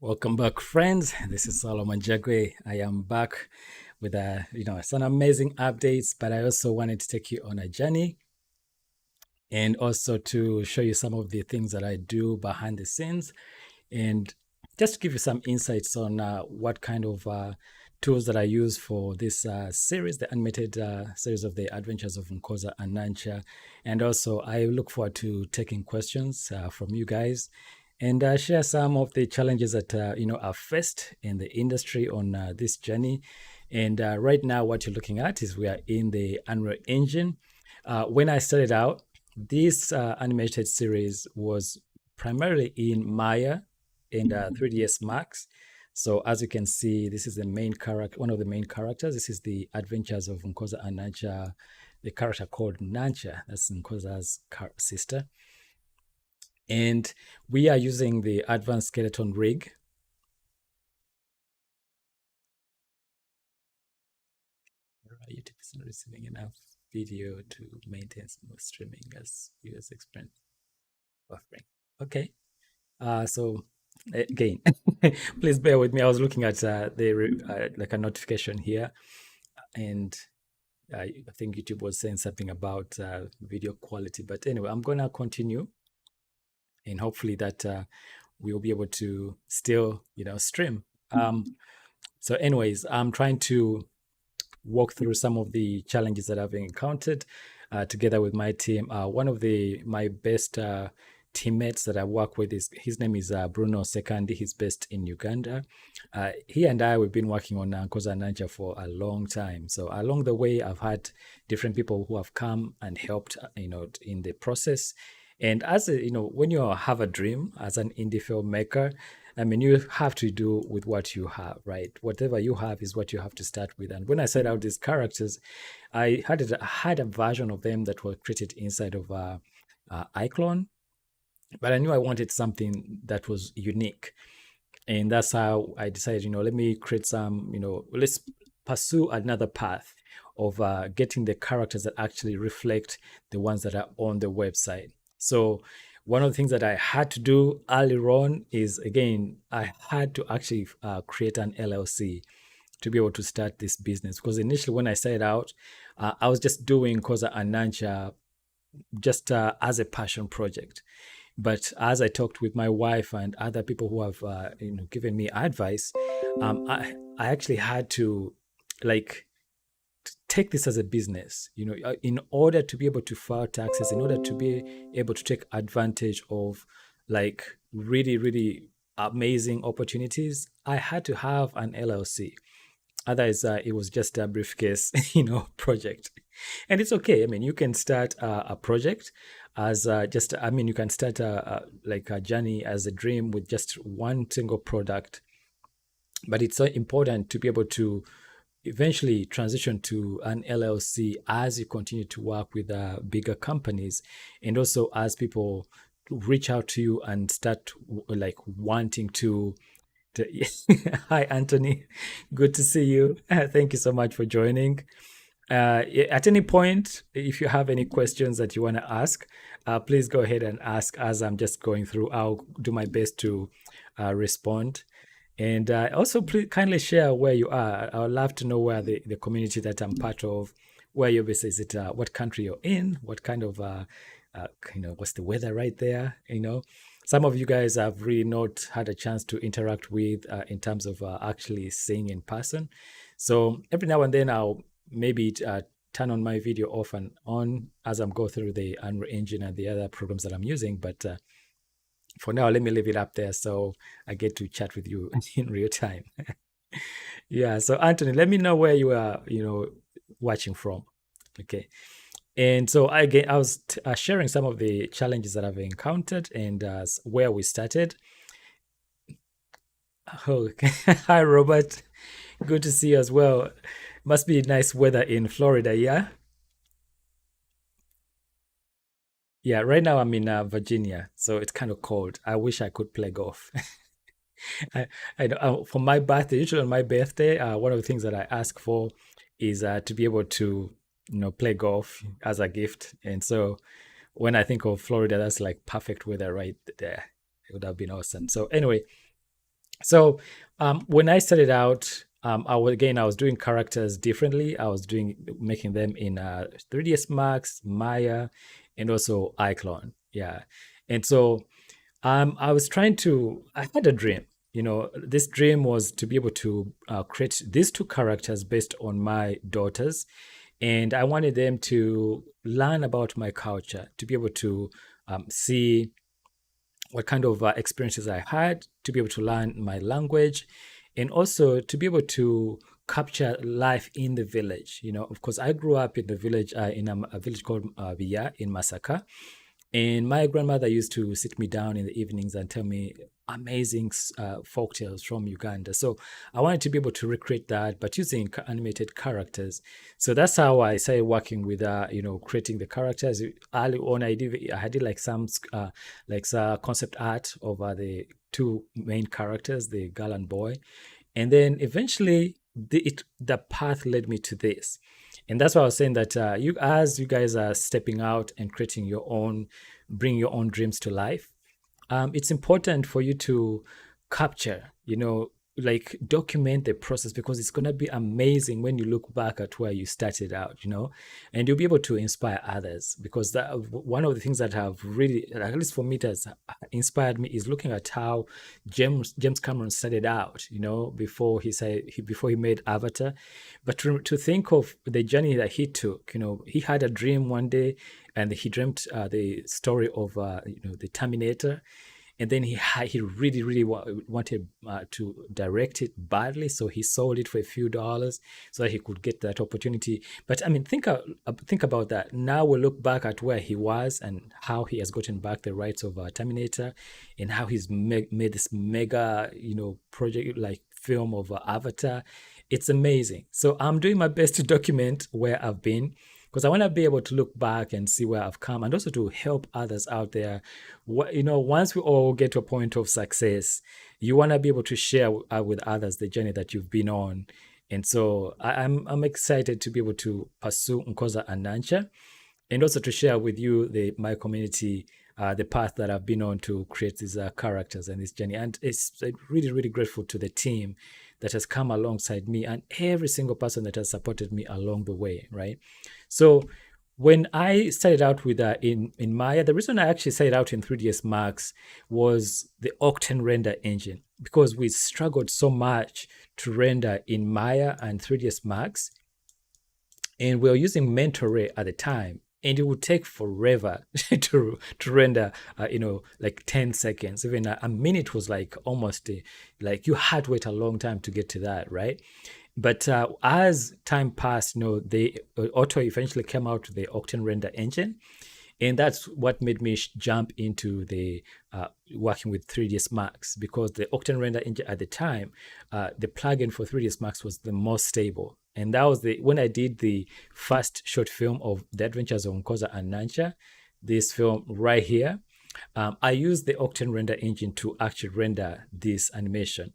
Welcome back, friends. This is Solomon Jagwe. I am back with some amazing updates, but I also wanted to take you on a journey and also to show you some of the things that I do behind the scenes and just to give you some insights on what kind of tools that I use for this series, the animated series of the Adventures of Nkoza and Nancha. And also, I look forward to taking questions from you guys and share some of the challenges that I've faced in the industry on this journey. And right now, what you're looking at is we are in the Unreal Engine. When I started out, this animated series was primarily in Maya and 3ds Max. So as you can see, this is the main character, one of the main characters. This is the Adventures of Nkoza and Nancha, the character called Nancha. That's Nkoza's sister. And we are using the advanced skeleton rig. YouTube is not receiving enough video to maintain smooth streaming as viewers experience buffering. Okay. So again, please bear with me. I was looking at like a notification here, and I think YouTube was saying something about video quality. But anyway, I'm gonna continue, and hopefully that we'll be able to still, stream. So, anyways, I'm trying to walk through some of the challenges that I've encountered together with my team. One of my best teammates that I work with is his name is Bruno Sekandi. He's based in Uganda. He and we've been working on Nkoza Nancha for a long time. So along the way, I've had different people who have come and helped, in the process. And as when you have a dream as an indie filmmaker, I mean, you have to do with what you have, right? Whatever you have is what you have to start with. And when I set out these characters, I had a version of them that were created inside of iClone, but I knew I wanted something that was unique. And that's how I decided, let me create some, let's pursue another path of getting the characters that actually reflect the ones that are on the website. So one of the things that I had to do earlier on is, again, I had to actually create an LLC to be able to start this business. Because initially when I started out, I was just doing Koza and Nancha just as a passion project. But as I talked with my wife and other people who have given me advice, I actually had to like take this as a business, in order to be able to file taxes, in order to be able to take advantage of like really, really amazing opportunities. I had to have an LLC. Otherwise, it was just a briefcase, project. And it's okay. I mean, you can start a project as you can start like a journey as a dream with just one single product. But it's so important to be able to eventually transition to an LLC as you continue to work with bigger companies, and also as people reach out to you and start like wanting to Hi, Anthony. Good to see you. Thank you so much for joining. At any point, if you have any questions that you want to ask, please go ahead and ask as I'm just going through. I'll do my best to respond. And also, please kindly share where you are. I would love to know where the community that I'm part of, where you're based. Is it what country you're in? What kind of, what's the weather right there? Some of you guys have really not had a chance to interact with in terms of actually seeing in person. So every now and then I'll maybe turn on my video off and on as I'm going through the Unreal Engine and the other programs that I'm using. But for now, let me leave it up there so I get to chat with you in real time. Yeah. So Anthony, let me know where you are, watching from. Okay. And so again, I was sharing some of the challenges that I've encountered and where we started. Oh, hi, Robert. Good to see you as well. Must be nice weather in Florida, yeah? Yeah, right now I'm in Virginia, so it's kind of cold. I wish I could play golf. I, I know, for my birthday, usually on my birthday, one of the things that I ask for is to be able to, play golf as a gift. And so when I think of Florida, that's like perfect weather right there. It would have been awesome. So anyway, So when I started out, I was doing characters differently. I was making them in 3ds Max, Maya, and also iClone. Yeah, and so I was trying to. I had a dream. This dream was to be able to create these two characters based on my daughters, and I wanted them to learn about my culture, to be able to see what kind of experiences I had, to be able to learn my language, and also to be able to capture life in the village. Of course, I grew up in the village, in a village called Via in Masaka. And my grandmother used to sit me down in the evenings and tell me amazing folk tales from Uganda. So I wanted to be able to recreate that, but using animated characters. So that's how I started working with, creating the characters. Early on, I did like some concept art of the two main characters, the girl and boy, and then eventually the path led me to this. And that's why I was saying that as you guys are stepping out and creating your own, bring your own dreams to life, it's important for you to capture, like document the process, because it's going to be amazing when you look back at where you started out, and you'll be able to inspire others. Because one of the things that have really, at least for me, it has inspired me, is looking at how James Cameron started out, before before he made Avatar. But to think of the journey that he took, he had a dream one day, and he dreamt the story of the Terminator, and then he really really wanted to direct it badly, so he sold it for a few dollars so that he could get that opportunity. But I mean, think about that. Now we look back at where he was and how he has gotten back the rights of Terminator, and how he's made this mega project like film of Avatar. It's amazing. So I'm doing my best to document where I've been, because I want to be able to look back and see where I've come, and also to help others out there. Once we all get to a point of success, you want to be able to share with others the journey that you've been on. And so I'm excited to be able to pursue Nkoza and Nancha, and also to share with you, my community, the path that I've been on to create these characters and this journey. And it's really, really grateful to the team that has come alongside me, and every single person that has supported me along the way, right? So when I started out with in Maya, the reason I actually started out in 3ds Max was the Octane render engine, because we struggled so much to render in Maya and 3ds Max, and we were using mentor ray at the time, and it would take forever to render like 10 seconds. Even a minute was like almost like you had to wait a long time to get to that, right? But as time passed, the auto eventually came out with the Octane render engine, and that's what made me jump into the working with 3ds Max, because the Octane render engine at the time, the plugin for 3ds Max was the most stable. And that was when I did the first short film of The Adventures of Nkoza and Nancha, this film right here. I used the Octane render engine to actually render this animation,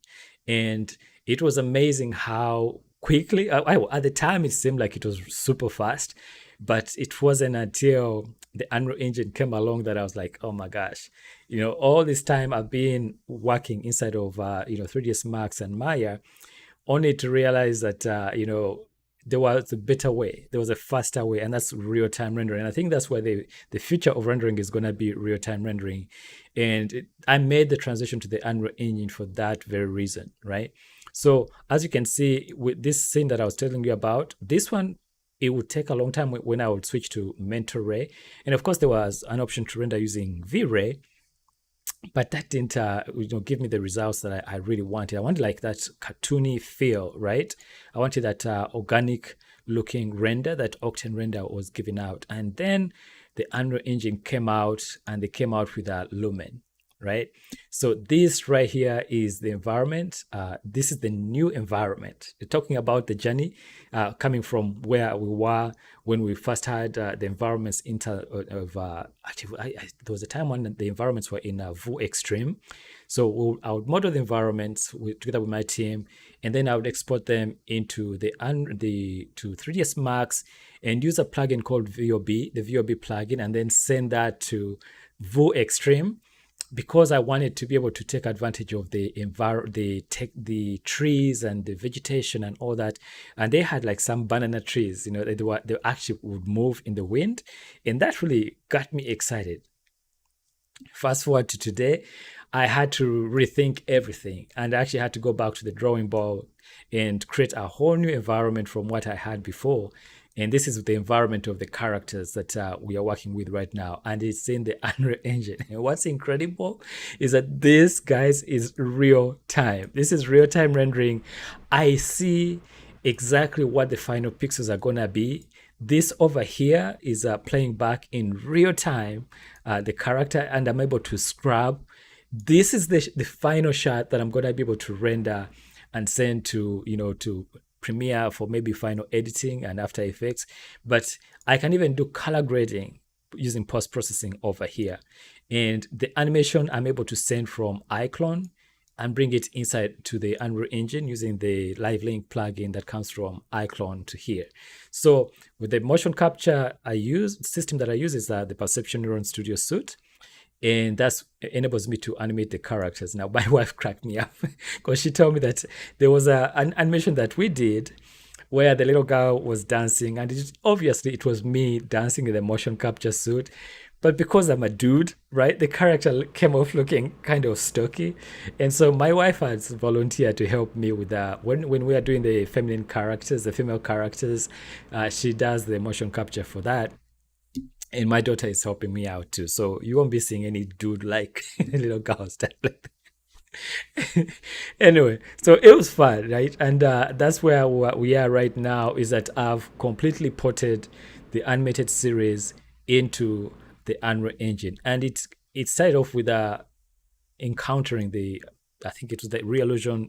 and it was amazing how quickly. At the time, it seemed like it was super fast, but it wasn't until the Unreal Engine came along that I was like, oh my gosh, all this time I've been working inside of 3ds Max and Maya, only to realize that there was a better way, there was a faster way, and that's real-time rendering. And I think that's where the future of rendering is going to be real-time rendering. And I made the transition to the Unreal Engine for that very reason, right? So as you can see with this scene that I was telling you about, this one, it would take a long time when I would switch to mentor ray. And of course there was an option to render using V-Ray, but that didn't give me the results that I really wanted. I wanted like that cartoony feel, right? I wanted that organic looking render that Octane render was giving out. And then the Unreal Engine came out, and they came out with a Lumen, right? So this right here is the environment. This is the new environment. You're talking about the journey coming from where we were when we first had the environments actually, there was a time when the environments were in Vue Extreme. So I would model the environments together with my team, and then I would export them into to 3ds Max, and use a plugin called VOB, the VOB plugin, and then send that to Vue Extreme. because I wanted to be able to take advantage of the the trees and the vegetation and all that, and they had like some banana trees, they actually would move in the wind, and that really got me excited. Fast forward to today, I had to rethink everything, and I actually had to go back to the drawing board and create a whole new environment from what I had before. And this is the environment of the characters that we are working with right now, and it's in the Unreal Engine. And what's incredible is that this, guys, is real time. This is real time rendering. I see exactly what the final pixels are gonna be. This over here is playing back in real time the character, and I'm able to scrub. This is the final shot that I'm gonna be able to render and send to to Premiere for maybe final editing and After Effects. But I can even do color grading using post-processing over here. And the animation I'm able to send from iClone and bring it inside to the Unreal Engine using the Live Link plugin that comes from iClone to here. So with the motion capture system that I use is the Perception Neuron Studio Suite. And that enables me to animate the characters. Now, my wife cracked me up because she told me that there was an animation that we did where the little girl was dancing, and obviously it was me dancing in the motion capture suit. But because I'm a dude, right, the character came off looking kind of stocky. And so my wife has volunteered to help me with that. When we are doing the feminine characters, the female characters, she does the motion capture for that. And my daughter is helping me out too. So you won't be seeing any dude like little girls that like anyway, so it was fun, right? And that's where we are right now, is that I've completely ported the animated series into the Unreal Engine. And it started off with encountering I think it was the Reallusion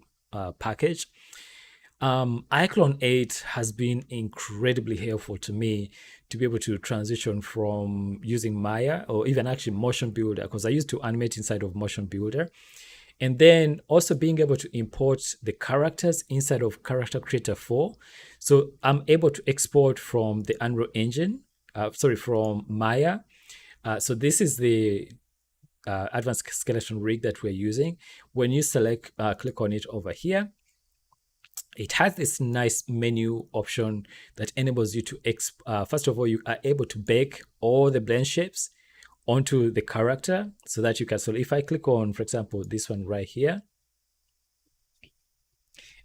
package. iClone 8 has been incredibly helpful to me to be able to transition from using Maya or even actually Motion Builder, because I used to animate inside of Motion Builder. And then also being able to import the characters inside of Character Creator 4. So I'm able to export from the Unreal Engine, from Maya. So this is the advanced skeleton rig that we're using. When you click on it over here, it has this nice menu option that enables you to, first of all, you are able to bake all the blend shapes onto the character so that you can, so if I click on, for example, this one right here,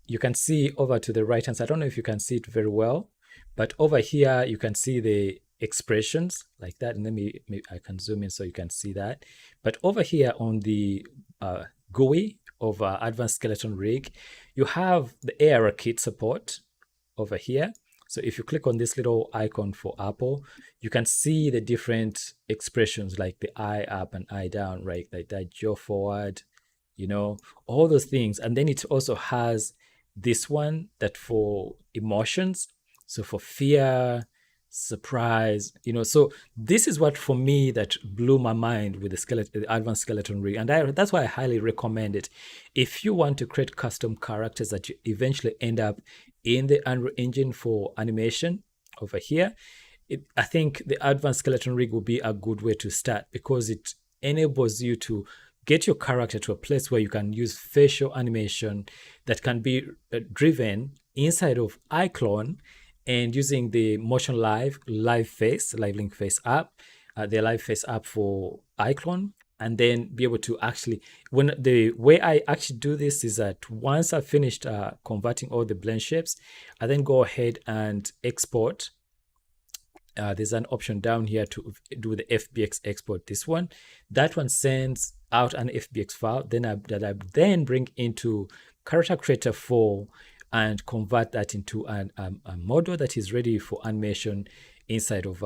you can see over to the right hand side. I don't know if you can see it very well, but over here, you can see the expressions like that. And maybe I can zoom in so you can see that. But over here on the GUI of Advanced Skeleton Rig, you have the ARKit support over here. So if you click on this little icon for Apple, you can see the different expressions like the eye up and eye down, right? Like that jaw forward, all those things. And then it also has this one that for emotions. So for fear, surprise, so this is what for me that blew my mind with the Advanced Skeleton Rig, and that's why I highly recommend it. If you want to create custom characters that you eventually end up in the Unreal Engine for animation over here, I think the Advanced Skeleton Rig will be a good way to start, because it enables you to get your character to a place where you can use facial animation that can be driven inside of iClone, and using the Motion Live Link Face app, the Live Face app for iClone, and then be able to actually, the way I actually do this is that once I've finished converting all the blend shapes, I then go ahead and export. There's an option down here to do the FBX export. This one, that one sends out an FBX file that I then bring into Character Creator 4 and convert that into a model that is ready for animation inside of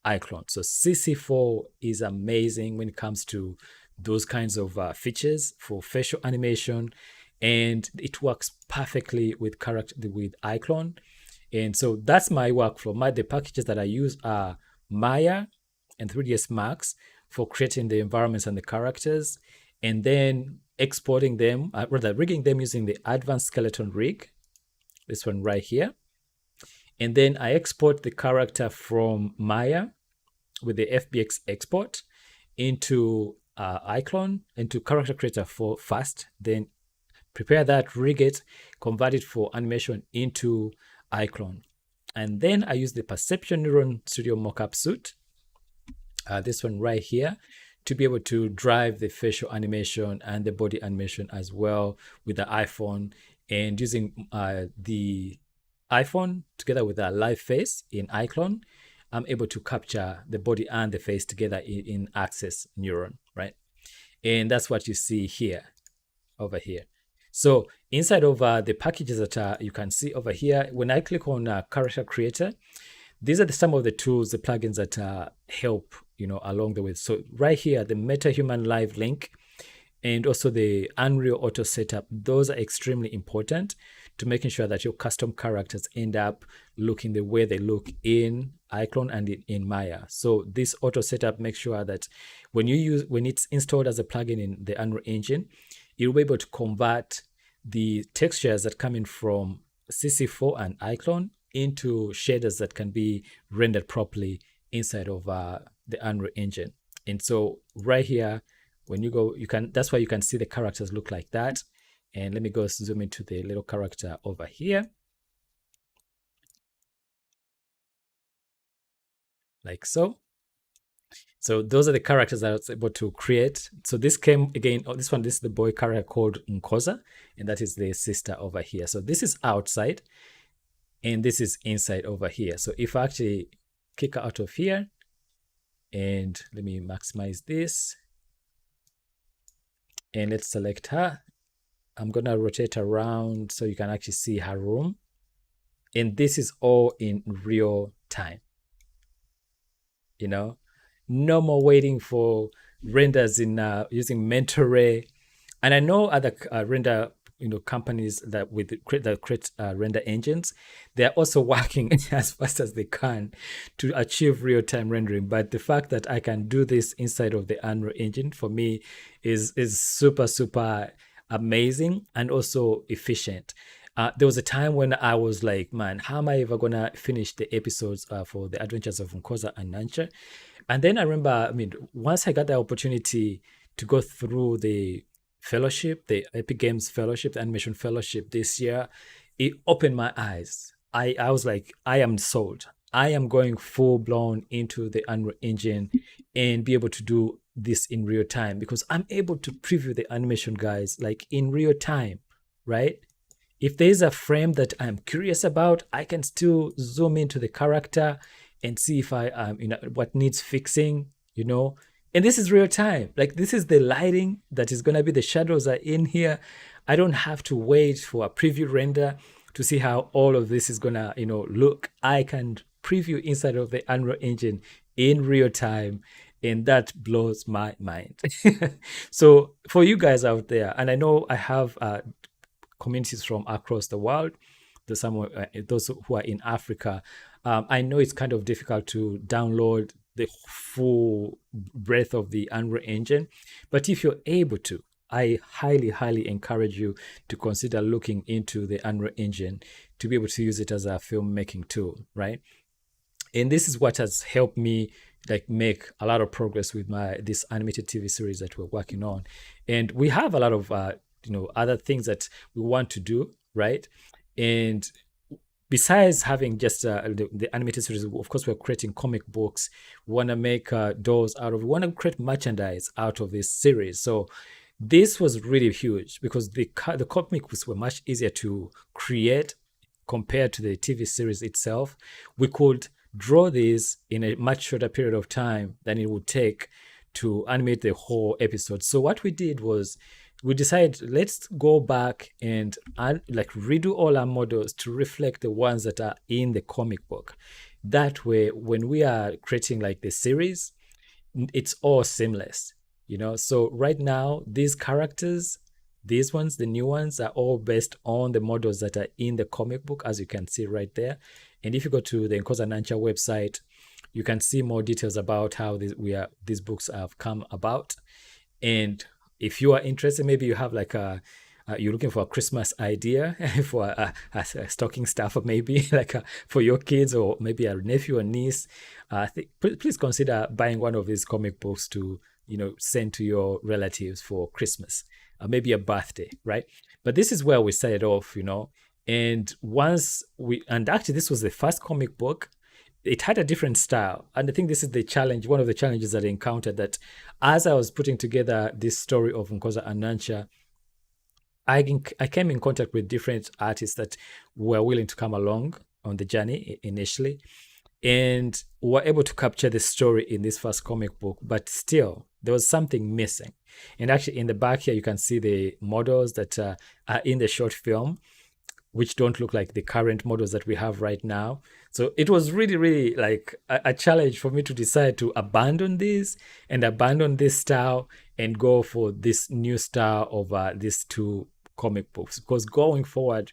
iClone. So CC4 is amazing when it comes to those kinds of features for facial animation, and it works perfectly with iClone. And so that's my workflow. The packages that I use are Maya and 3ds Max for creating the environments and the characters, and then exporting them, rigging them using the Advanced Skeleton Rig, this one right here. And then I export the character from Maya with the FBX export into iClone into character creator for fast, then prepare that, rig it, convert it for animation into iClone. And then I use the Perception Neuron Studio Mockup Suite, this one right here, to be able to drive the facial animation and the body animation as well with the iPhone. And using the iPhone together with a live face in iClone, I'm able to capture the body and the face together in Access Neuron, right? And that's what you see here, over here. So inside of the packages that you can see over here, when I click on Character Creator, these are some of the tools, the plugins that help, along the way. So right here, the Metahuman Live link and also the Unreal Auto Setup, those are extremely important to making sure that your custom characters end up looking the way they look in iClone and in Maya. So this auto setup makes sure that when it's installed as a plugin in the Unreal Engine, you'll be able to convert the textures that come in from CC4 and iClone into shaders that can be rendered properly inside of the Unreal Engine. And so right here, when you go, that's why you can see the characters look like that. And let me go zoom into the little character over here. Like so. So those are the characters that I was able to create. So this came again, this is the boy character called Nkoza, and that is the sister over here. So this is outside, and this is inside over here. So if I actually kick her out of here, and let me maximize this, and let's select her. I'm gonna rotate around so you can actually see her room. And this is all in real time. No more waiting for renders in using Mentor Ray. And I know other render companies that create render engines, they're also working as fast as they can to achieve real-time rendering. But the fact that I can do this inside of the Unreal Engine for me is super, super amazing and also efficient. There was a time when I was like, man, how am I ever gonna finish the episodes for the Adventures of Nkoza and Nancha? And then I remember, once I got the opportunity to go through the fellowship, the Epic Games Fellowship, the Animation Fellowship this year, it opened my eyes. I was like, I am sold. I am going full blown into the Unreal Engine and be able to do this in real time, because I'm able to preview the animation, guys, like in real time, right? If there's a frame that I'm curious about, I can still zoom into the character and see if I what needs fixing, and this is real time. Like, this is the lighting that is going to be, the shadows are in here. I don't have to wait for a preview render to see how all of this is going to, look. I can preview inside of the Unreal Engine in real time, and that blows my mind. So for you guys out there, and I know I have communities from across the world, those who are in Africa, I know it's kind of difficult to download the full breadth of the Unreal Engine, but if you're able to, I highly, highly encourage you to consider looking into the Unreal Engine to be able to use it as a filmmaking tool, right? And this is what has helped me make a lot of progress with this animated TV series that we're working on. And we have a lot of other things that we want to do, right? And besides having just the animated series, of course, we're creating comic books. We want to make dolls out of, we want to create merchandise out of this series. So this was really huge, because the comic books were much easier to create compared to the TV series itself. We could draw these in a much shorter period of time than it would take to animate the whole episode. So what we did was, we decided, let's go back and redo all our models to reflect the ones that are in the comic book. That way, when we are creating the series, it's all seamless, So right now, these characters, these ones, the new ones, are all based on the models that are in the comic book, as you can see right there. And if you go to the Nkoza Nancha website, you can see more details about how these books have come about. And if you are interested, maybe you have you're looking for a Christmas idea for a stocking stuffer, maybe for your kids, or maybe a nephew or niece, please consider buying one of these comic books to send to your relatives for Christmas, maybe a birthday, right? But this is where we started off, and actually this was the first comic book. It had a different style, and I think this is the challenge, one of the challenges that I encountered, that as I was putting together this story of Nkoza Anancha, I came in contact with different artists that were willing to come along on the journey initially, and were able to capture the story in this first comic book, but still there was something missing. And actually in the back here you can see the models that are in the short film, which don't look like the current models that we have right now. So it was really, really like a challenge for me to decide to abandon this style and go for this new style of these two comic books, because going forward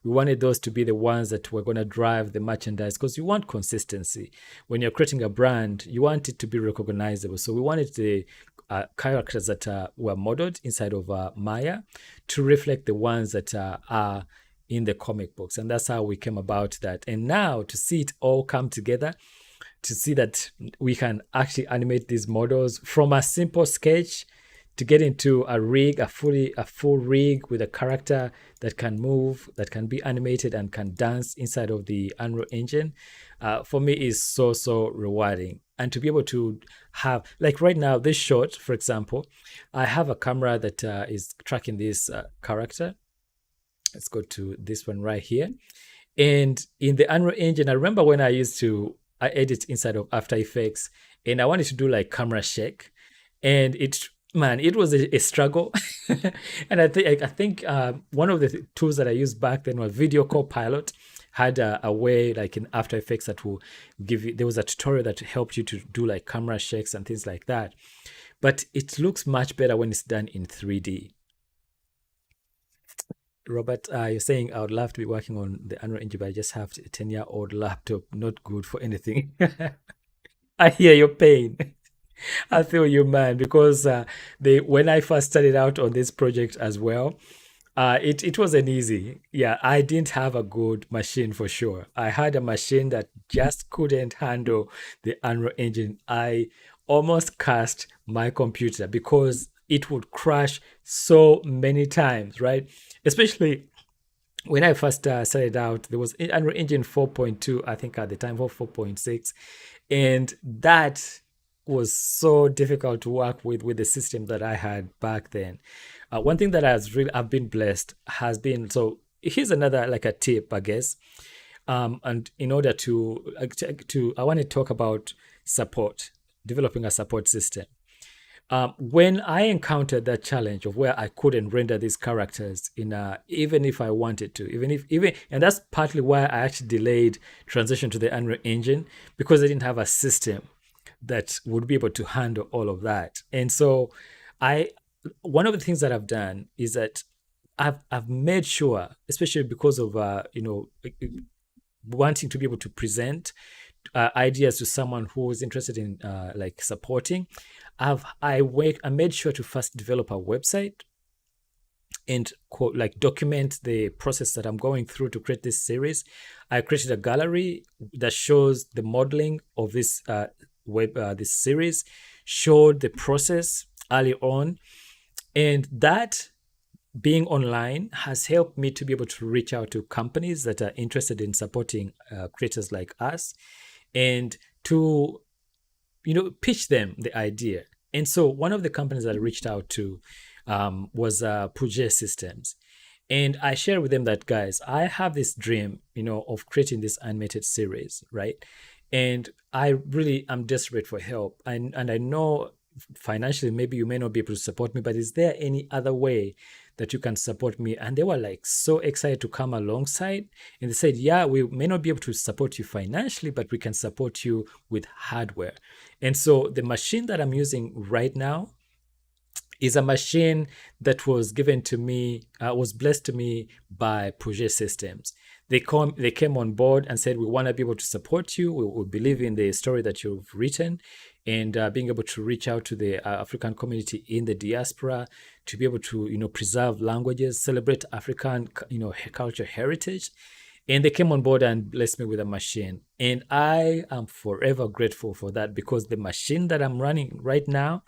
we wanted those to be the ones that were going to drive the merchandise, because you want consistency. When you're creating a brand, you want it to be recognizable. So we wanted the characters that were modeled inside of Maya to reflect the ones that are in the comic books. And that's how we came about that. And now to see it all come together, to see that we can actually animate these models from a simple sketch to get into a rig, a full rig with a character that can move, that can be animated and can dance inside of the Unreal Engine, for me is so rewarding. And to be able to have, like right now, this shot, for example, I have a camera that is tracking this character. Let's go to this one right here. And in the Unreal Engine, I remember when I edit inside of After Effects, and I wanted to do like camera shake, and it was a struggle. And I think one of the tools that I used back then was Video Copilot. Had a way, like in After Effects, that will give you, there was a tutorial that helped you to do like camera shakes and things like that. But it looks much better when it's done in 3D. Robert, you're saying I would love to be working on the Unreal Engine, but I just have a 10-year-old laptop, not good for anything. I hear your pain. I feel you, man, because when I first started out on this project as well, it wasn't easy. Yeah, I didn't have a good machine for sure. I had a machine that just couldn't handle the Unreal Engine. I almost cursed my computer because it would crash so many times, right? Especially when I first started out, there was Unreal Engine 4.2, I think at the time, or 4.6, and that was so difficult to work with the system that I had back then. One thing that I've been blessed has been, so here's another, like a tip, I guess. And in order I want to talk about support, developing a support system. When I encountered that challenge of where I couldn't render these characters even if I wanted to, and that's partly why I actually delayed transition to the Unreal Engine, because I didn't have a system that would be able to handle all of that. And so one of the things that I've done is that I've made sure, especially because of wanting to be able to present ideas to someone who is interested in like supporting, I made sure to first develop a website and document the process that I'm going through to create this series. I created a gallery that shows the modeling of this this series, showed the process early on, and that being online has helped me to be able to reach out to companies that are interested in supporting creators like us, and to pitch them the idea. And so one of the companies that I reached out to was Puget Systems. And I shared with them that, guys, I have this dream, of creating this animated series, right? And I really am desperate for help. And I know financially, maybe you may not be able to support me, but is there any other way that you can support me? And they were like so excited to come alongside. And they said, yeah, we may not be able to support you financially, but we can support you with hardware. And so the machine that I'm using right now is a machine that was given to me, was blessed to me by Puget Systems. They came on board and said, we want to be able to support you. We believe in the story that you've written, and being able to reach out to the African community in the diaspora, to be able to, preserve languages, celebrate African, culture heritage. And they came on board and blessed me with a machine. And I am forever grateful for that, because the machine that I'm running right now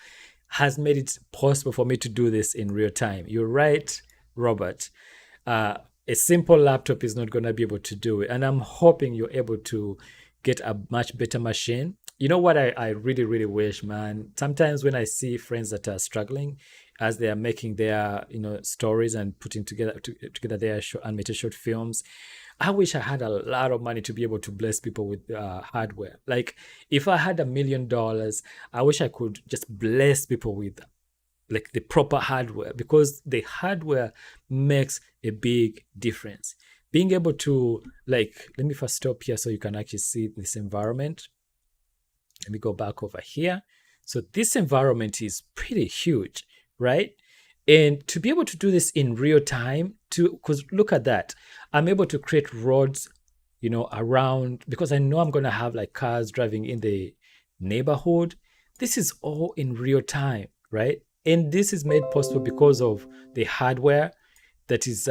has made it possible for me to do this in real time. You're right, Robert. Uh, a simple laptop is not going to be able to do it. And I'm hoping you're able to get a much better machine. You know what I really, really wish, man? Sometimes when I see friends that are struggling as they are making their, stories and putting together their animated short films, I wish I had a lot of money to be able to bless people with hardware. Like if I had $1 million, I wish I could just bless people with like the proper hardware, because the hardware makes a big difference. Being able to, like, let me first stop here so you can actually see this environment. Let me go back over here. So this environment is pretty huge, right? And to be able to do this in real time, because look at that, I'm able to create roads, around, because I know I'm going to have like cars driving in the neighborhood. This is all in real time, right? And this is made possible because of the hardware that is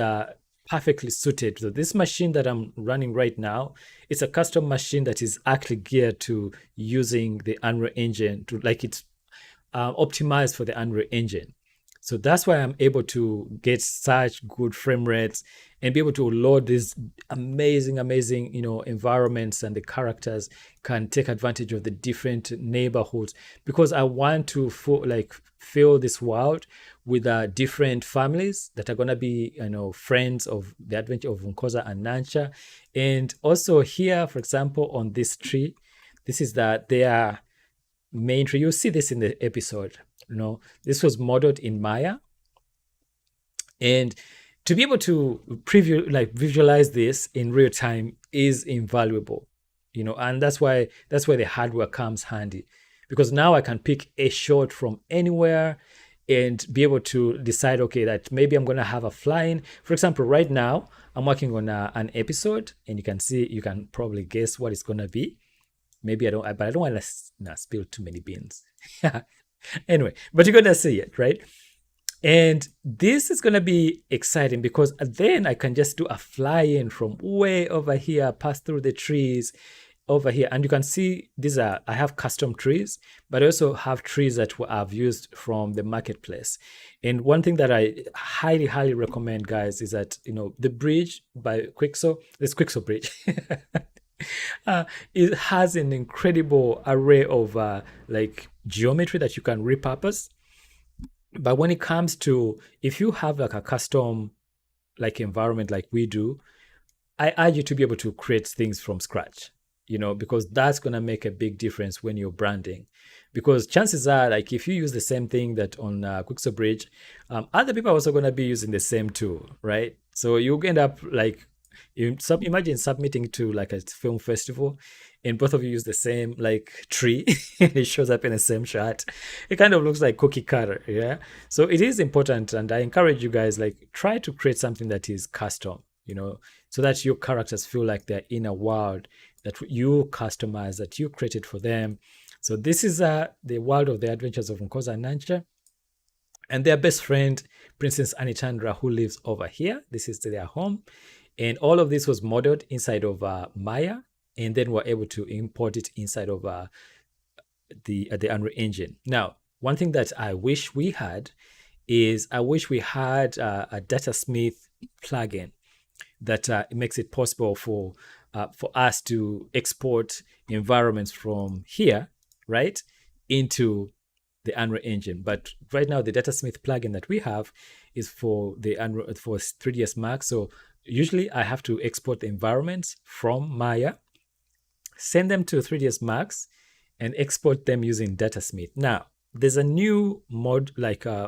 perfectly suited. So this machine that I'm running right now, it's a custom machine that is actually geared to using the Unreal Engine to, like, it's optimized for the Unreal Engine. So that's why I'm able to get such good frame rates and be able to load these amazing, environments, and the characters can take advantage of the different neighborhoods, because I want to fill this world with different families that are going to be, friends of the adventure of Nkosa and Nancha. And also here, for example, on this tree, this is their main tree. You'll see this in the episode. This was modeled in Maya, and to be able to visualize this in real time is invaluable, and that's why the hardware comes handy, because now I can pick a shot from anywhere and be able to decide, okay, that maybe I'm going to have a flying. For example, right now I'm working on an episode, and you can probably guess what it's going to be. Maybe but I don't want to spill too many beans. Anyway, but you're gonna see it, right? And this is gonna be exciting, because then I can just do a fly-in from way over here, pass through the trees over here, and you can see I have custom trees, but I also have trees that I've used from the marketplace. And one thing that I highly, highly recommend, guys, is that the bridge by Quixo, this Quixo bridge. It has an incredible array of geometry that you can repurpose. But when it comes to, if you have like a custom environment like we do, I urge you to be able to create things from scratch, because that's going to make a big difference when you're branding. Because chances are, if you use the same thing that on Quixo Bridge, other people are also going to be using the same tool, right? So you end up imagine submitting to a film festival, and both of you use the same tree and it shows up in the same shot. It kind of looks like cookie cutter. Yeah, so it is important, and I encourage you guys, try to create something that is custom, so that your characters feel like they're in a world that you customize, that you created for them. So this is the world of the adventures of Nkosa and Nancha, and their best friend, Princess Anichandra, who lives over here. This is their home. And all of this was modeled inside of Maya, and then we're able to import it inside of the Unreal Engine. Now, one thing that I wish we had is a Datasmith plugin that makes it possible for us to export environments from here, right, into the Unreal Engine. But right now, the Datasmith plugin that we have is for the Unreal, for 3ds Max. So usually I have to export the environments from Maya, send them to 3ds Max, and export them using Datasmith. Now, there's a new mod,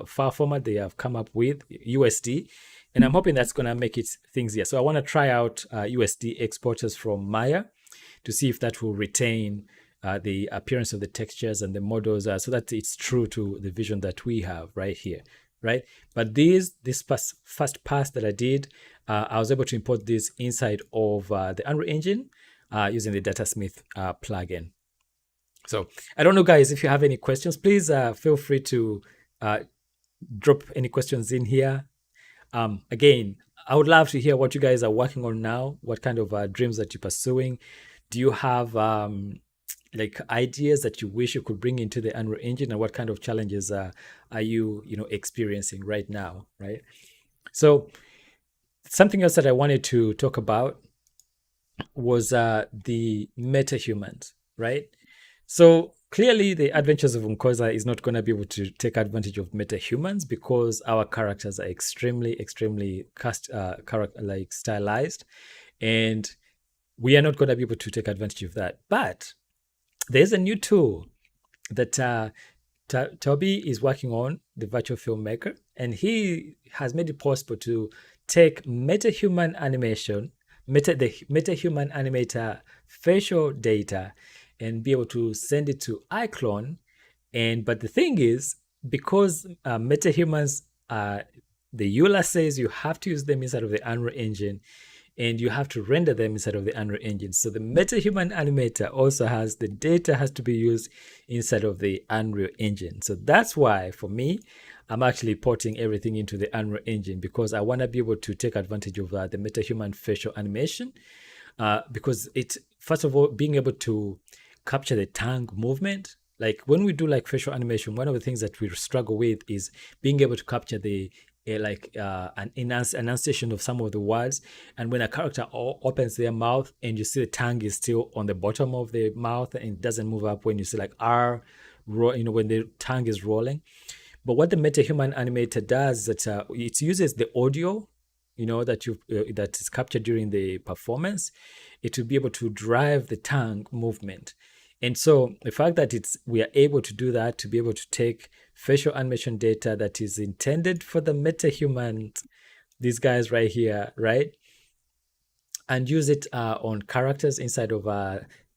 file format they have come up with, USD, and I'm hoping that's going to make things easier. So I want to try out USD exporters from Maya to see if that will retain the appearance of the textures and the models, so that it's true to the vision that we have right here, right? But this first pass that I did, I was able to import this inside of the Unreal Engine using the Datasmith plugin. So I don't know, guys, if you have any questions, please feel free to drop any questions in here. Again, I would love to hear what you guys are working on now, what kind of dreams that you're pursuing. Do you have like ideas that you wish you could bring into the Unreal Engine, and what kind of challenges are you experiencing right now, right? So something else that I wanted to talk about was the metahumans, right? So clearly, the Adventures of Unkoza is not going to be able to take advantage of metahumans because our characters are extremely like stylized, and we are not going to be able to take advantage of that. But there's a new tool that Toby is working on, the virtual filmmaker, and he has made it possible to take metahuman animation, the metahuman animator facial data, and be able to send it to iClone. And but the thing is, because metahumans, the EULA says you have to use them inside of the Unreal Engine, and you have to render them inside of the Unreal Engine. So the MetaHuman animator also has the data has to be used inside of the Unreal Engine. So that's why for me, I'm actually porting everything into the Unreal Engine because I want to be able to take advantage of the MetaHuman facial animation because it's, first of all, being able to capture the tongue movement. Like when we do like facial animation, one of the things that we struggle with is being able to capture the an enunciation of some of the words. And when a character opens their mouth and you see the tongue is still on the bottom of the mouth and it doesn't move up when you see like R, when the tongue is rolling. But what the MetaHuman animator does is that it uses the audio, that is captured during the performance, it will be able to drive the tongue movement. And so the fact that we are able to do that, to be able to take facial animation data that is intended for the metahumans, these guys right here, right, and use it on characters inside of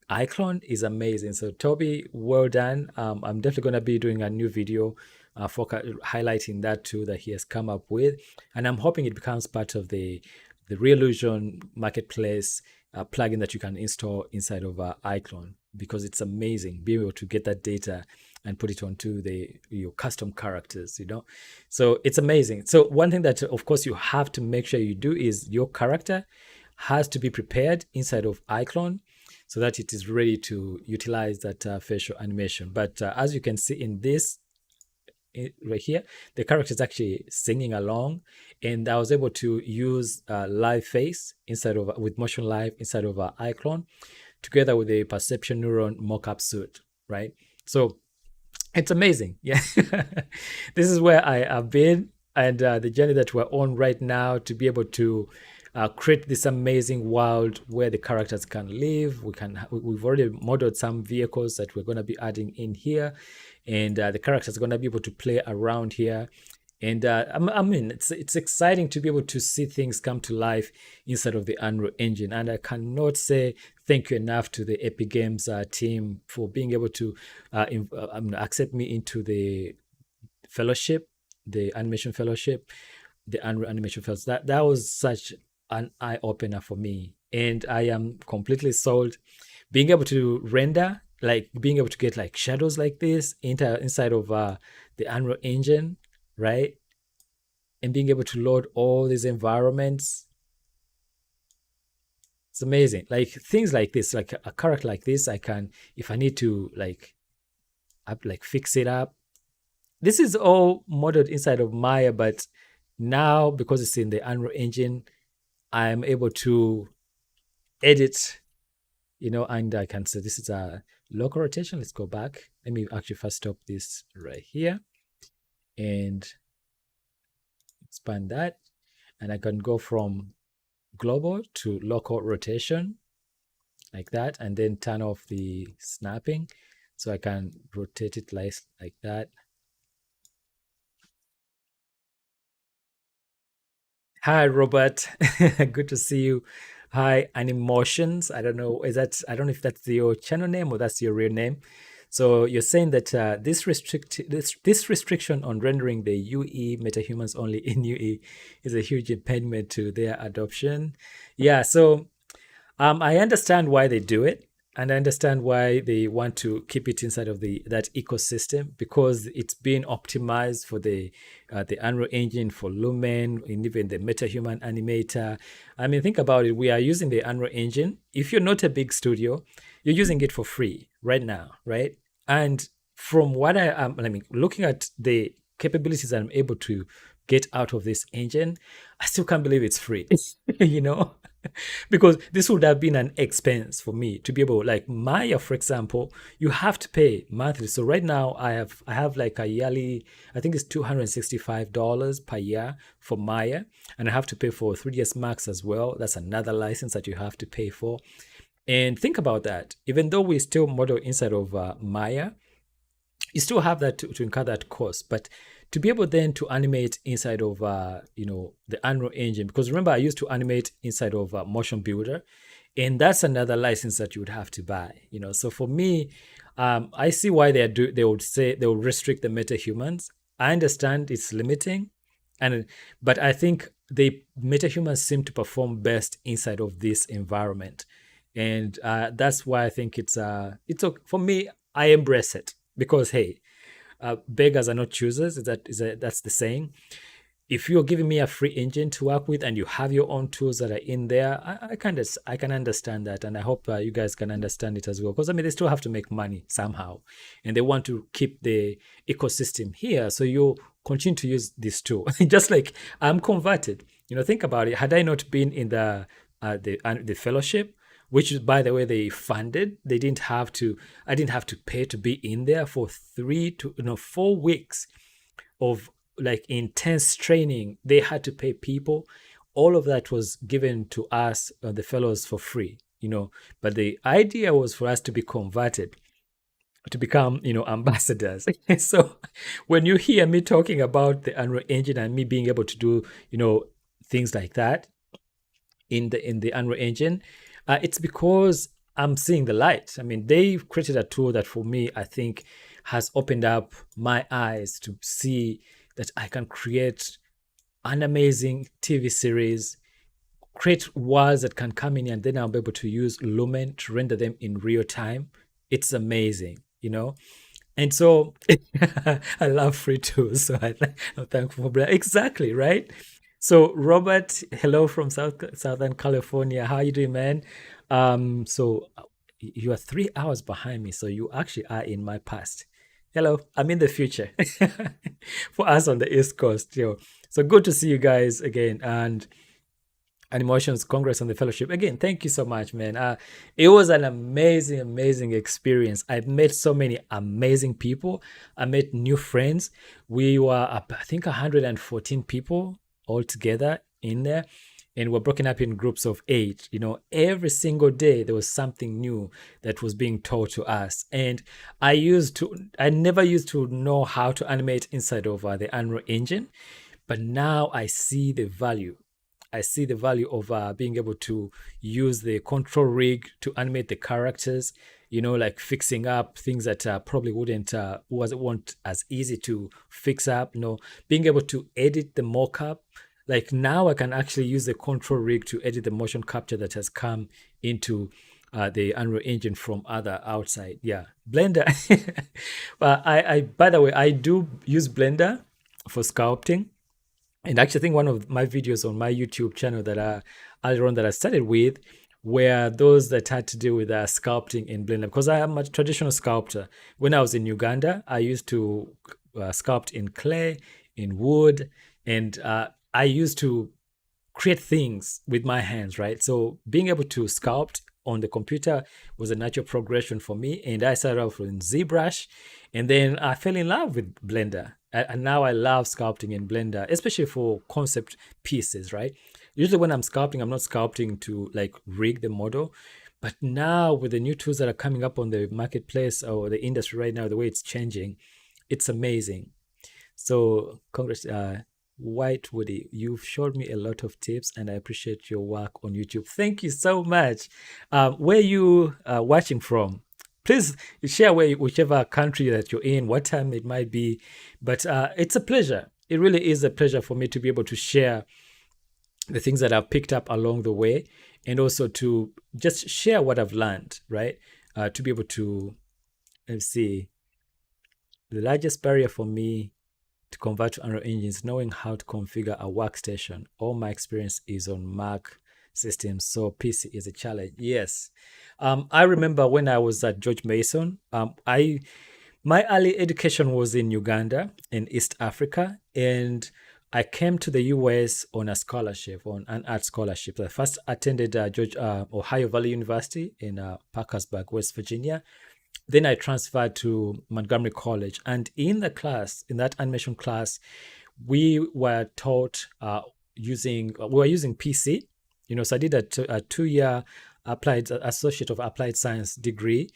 iClone is amazing. So Toby, well done. I'm definitely going to be doing a new video highlighting that too that he has come up with, and I'm hoping it becomes part of the Reallusion marketplace plugin that you can install inside of iClone, because it's amazing being able to get that data and put it onto your custom characters, so it's amazing. So one thing that of course you have to make sure you do is your character has to be prepared inside of iClone so that it is ready to utilize that facial animation. But as you can see in this right here, the character is actually singing along, and I was able to use live face with motion live inside of iClone together with the perception neuron mockup suit, right? So it's amazing. Yeah. This is where I have been, and the journey that we're on right now to be able to create this amazing world where the characters can live. We've already modeled some vehicles that we're going to be adding in here, and the characters are going to be able to play around here. And I mean, it's exciting to be able to see things come to life inside of the Unreal Engine. And I cannot say thank you enough to the Epic Games team for being able to accept me into the fellowship, the animation fellowship, the Unreal Animation Fellowship. That was such an eye opener for me, and I am completely sold. Being able to render, like being able to get like shadows like this inside of the Unreal Engine, right? And being able to load all these environments. It's amazing. Like things like this, like a character like this, I can, if I need to like fix it up. This is all modeled inside of Maya, but now because it's in the Unreal Engine, I'm able to edit, and I can say this is a local rotation. Let's go back. Let me actually first stop this right here and expand that. And I can go from global to local rotation like that, and then turn off the snapping. So I can rotate it like that. Hi, Robert. Good to see you. Hi, Animotions. I don't know. I don't know if that's your channel name or that's your real name. So you're saying that this restriction on rendering the UE metahumans only in UE is a huge impediment to their adoption. Yeah. So I understand why they do it. And I understand why they want to keep it inside of that ecosystem, because it's being optimized for the Unreal Engine, for Lumen, and even the Metahuman animator. I mean, think about it. We are using the Unreal Engine. If you're not a big studio, you're using it for free right now, right? And from what I mean, looking at the capabilities that I'm able to get out of this engine, I still can't believe it's free. You know, because this would have been an expense for me to be able, like Maya, for example, you have to pay monthly. So right now I have like a yearly, I think it's $265 per year for Maya, and I have to pay for 3ds Max as well. That's another license that you have to pay for. And think about that. Even though we still model inside of Maya, you still have that to incur that cost. But to be able then to animate inside of the Unreal Engine, because remember I used to animate inside of Motion Builder, and that's another license that you would have to buy. So for me, I see why they would say they will restrict the metahumans. I understand it's limiting, but I think the metahumans seem to perform best inside of this environment, and that's why I think it's okay. For me, I embrace it, because hey, beggars are not choosers. That's the saying. If you're giving me a free engine to work with and you have your own tools that are in there, I can understand that, and I hope you guys can understand it as well. Because I mean, they still have to make money somehow, and they want to keep the ecosystem here. So you continue to use this tool, just like I'm converted. Think about it. Had I not been in the fellowship, which by the way they funded, I didn't have to pay to be in there for 4 weeks of like intense training. They had to pay people. All of that was given to us, the fellows, for free. But the idea was for us to be converted, to become ambassadors. So when you hear me talking about the Unreal Engine and me being able to do things like that in the Unreal Engine, it's because I'm seeing the light. I mean, they've created a tool that for me, I think, has opened up my eyes to see that I can create an amazing TV series, create worlds that can come in, and then I'll be able to use Lumen to render them in real time. It's amazing, And so I love free tools. So I'm thankful for that. Exactly, right? So Robert, hello from Southern California. How are you doing, man? So you are 3 hours behind me, so you actually are in my past. Hello, I'm in the future for us on the East Coast. So good to see you guys again. And Animations Congress and the Fellowship. Again, thank you so much, man. It was an amazing, amazing experience. I've met so many amazing people. I met new friends. We were, I think, 114 people all together in there. And we're broken up in groups of 8. Every single day there was something new that was being taught to us. And I never used to know how to animate inside of the Unreal Engine, but now I see the value. I see the value of being able to use the control rig to animate the characters, like fixing up things that probably wasn't as easy to fix up, being able to edit the mockup. Like now I can actually use the control rig to edit the motion capture that has come into the Unreal Engine from other outside. Yeah, Blender. By the way, I do use Blender for sculpting. And actually, I think one of my videos on my YouTube channel that I started with were those that had to do with sculpting in Blender, because I am a traditional sculptor. When I was in Uganda, I used to sculpt in clay, in wood, and I used to create things with my hands, right? So being able to sculpt on the computer was a natural progression for me. And I started off in ZBrush, and then I fell in love with Blender. And now I love sculpting in Blender, especially for concept pieces, right? Usually when I'm sculpting, I'm not sculpting to like rig the model. But now with the new tools that are coming up on the marketplace or the industry right now, the way it's changing, it's amazing. So congrats, White Woody, you've showed me a lot of tips, and I appreciate your work on YouTube. Thank you so much. Where you watching from? Please share whichever country that you're in, what time it might be. But it's a pleasure. It really is a pleasure for me to be able to share the things that I've picked up along the way, and also to just share what I've learned, right? to be able to, let's see, the largest barrier for me to convert to Unreal Engine is knowing how to configure a workstation. All my experience is on Mac systems, so PC is a challenge. Yes. I remember when I was at George Mason, my early education was in Uganda, in East Africa, and I came to the US on a scholarship, on an art scholarship. I first attended Ohio Valley University in Parkersburg, West Virginia. Then I transferred to Montgomery College. And in the class, in that animation class, we were taught we were using PC. So I did a 2-year applied associate of applied science degree.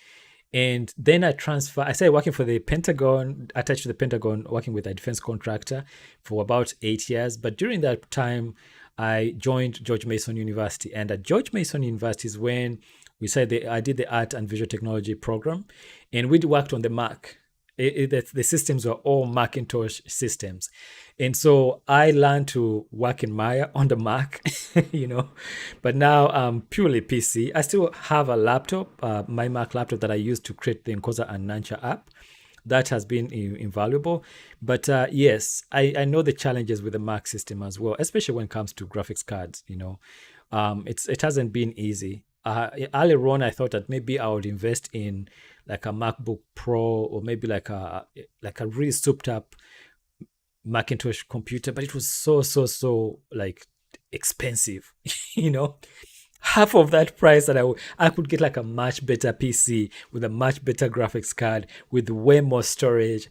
And then I started working for the Pentagon, attached to the Pentagon, working with a defense contractor for about 8 years. But during that time, I joined George Mason University. And at George Mason University is when I did the art and visual technology program, and we worked on the Mac. The systems were all Macintosh systems. And so I learned to work in Maya on the Mac, but now I'm purely PC. I still have a laptop, my Mac laptop that I use to create the Nkosa and Nancha app. That has been invaluable. But yes, I know the challenges with the Mac system as well, especially when it comes to graphics cards. It hasn't been easy. Earlier on, I thought that maybe I would invest in like a MacBook Pro, or maybe like a really souped up Macintosh computer, but it was so like expensive. Half of that price that I could get like a much better PC with a much better graphics card with way more storage.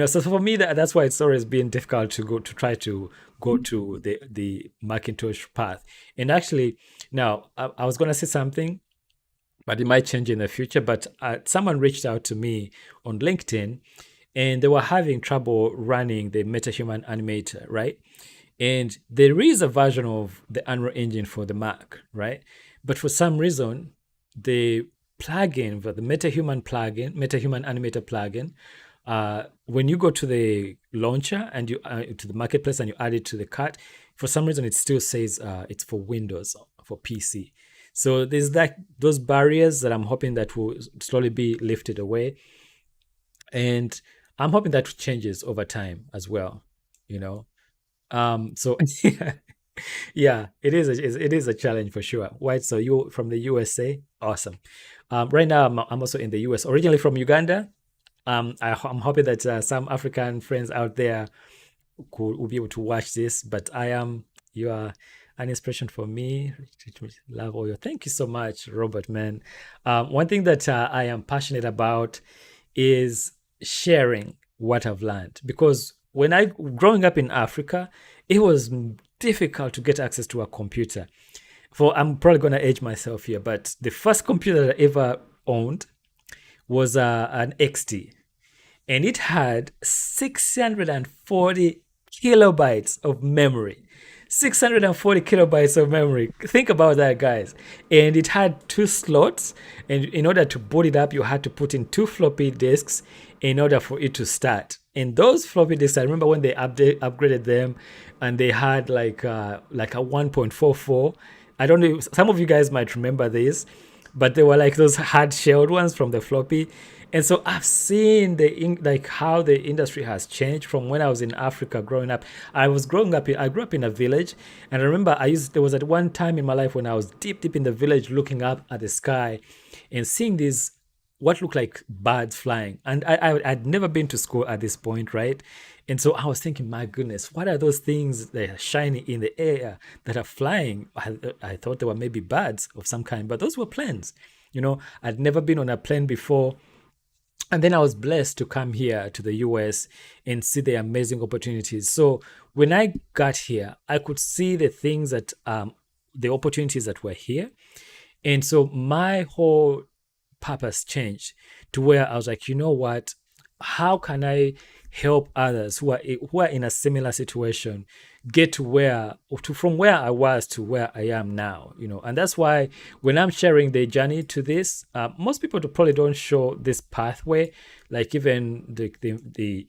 So for me, that's why it's always been difficult to try to go to the Macintosh path. And actually, now I was going to say something, but it might change in the future. But someone reached out to me on LinkedIn, and they were having trouble running the Metahuman animator, right? And there is a version of the Unreal Engine for the Mac, right? But for some reason, the plugin, the Metahuman animator plugin, when you go to the launcher and you to the marketplace and you add it to the cart, for some reason it still says it's for Windows, for PC. So there's those barriers that I'm hoping that will slowly be lifted away, and I'm hoping that changes over time as well. So yeah, it is a challenge for sure. White, so you from the USA, awesome. Right now I'm also in the US, originally from Uganda. I'm hoping that some African friends out there will be able to watch this. But you are an inspiration for me. Love all your. Thank you so much, Robert, man. One thing that I am passionate about is sharing what I've learned, because growing up in Africa, it was difficult to get access to a computer. I'm probably going to age myself here, but the first computer that I ever owned was an XT, and it had 640 kilobytes of memory. 640 kilobytes of memory. Think about that, guys. And it had 2 slots, and in order to boot it up, you had to put in 2 floppy disks in order for it to start. And those floppy disks, I remember when they upgraded them, and they had like a 1.44. I don't know, some of you guys might remember this, but they were like those hard shelled ones from the floppy. And so I've seen how the industry has changed from when I was in Africa growing up. I grew up in a village, and I remember there was at one time in my life when I was deep in the village looking up at the sky and seeing these what looked like birds flying. And I'd never been to school at this point, right? And so I was thinking, my goodness, what are those things that are shiny in the air that are flying? I thought they were maybe birds of some kind, but those were planes. I'd never been on a plane before. And then I was blessed to come here to the US and see the amazing opportunities. So when I got here, I could see the things that, the opportunities that were here. And so my whole purpose changed to where I was like, you know what? How can I help others who are in a similar situation get from where I was to where I am now? And that's why when I'm sharing the journey to this, most people probably don't show this pathway. Like even the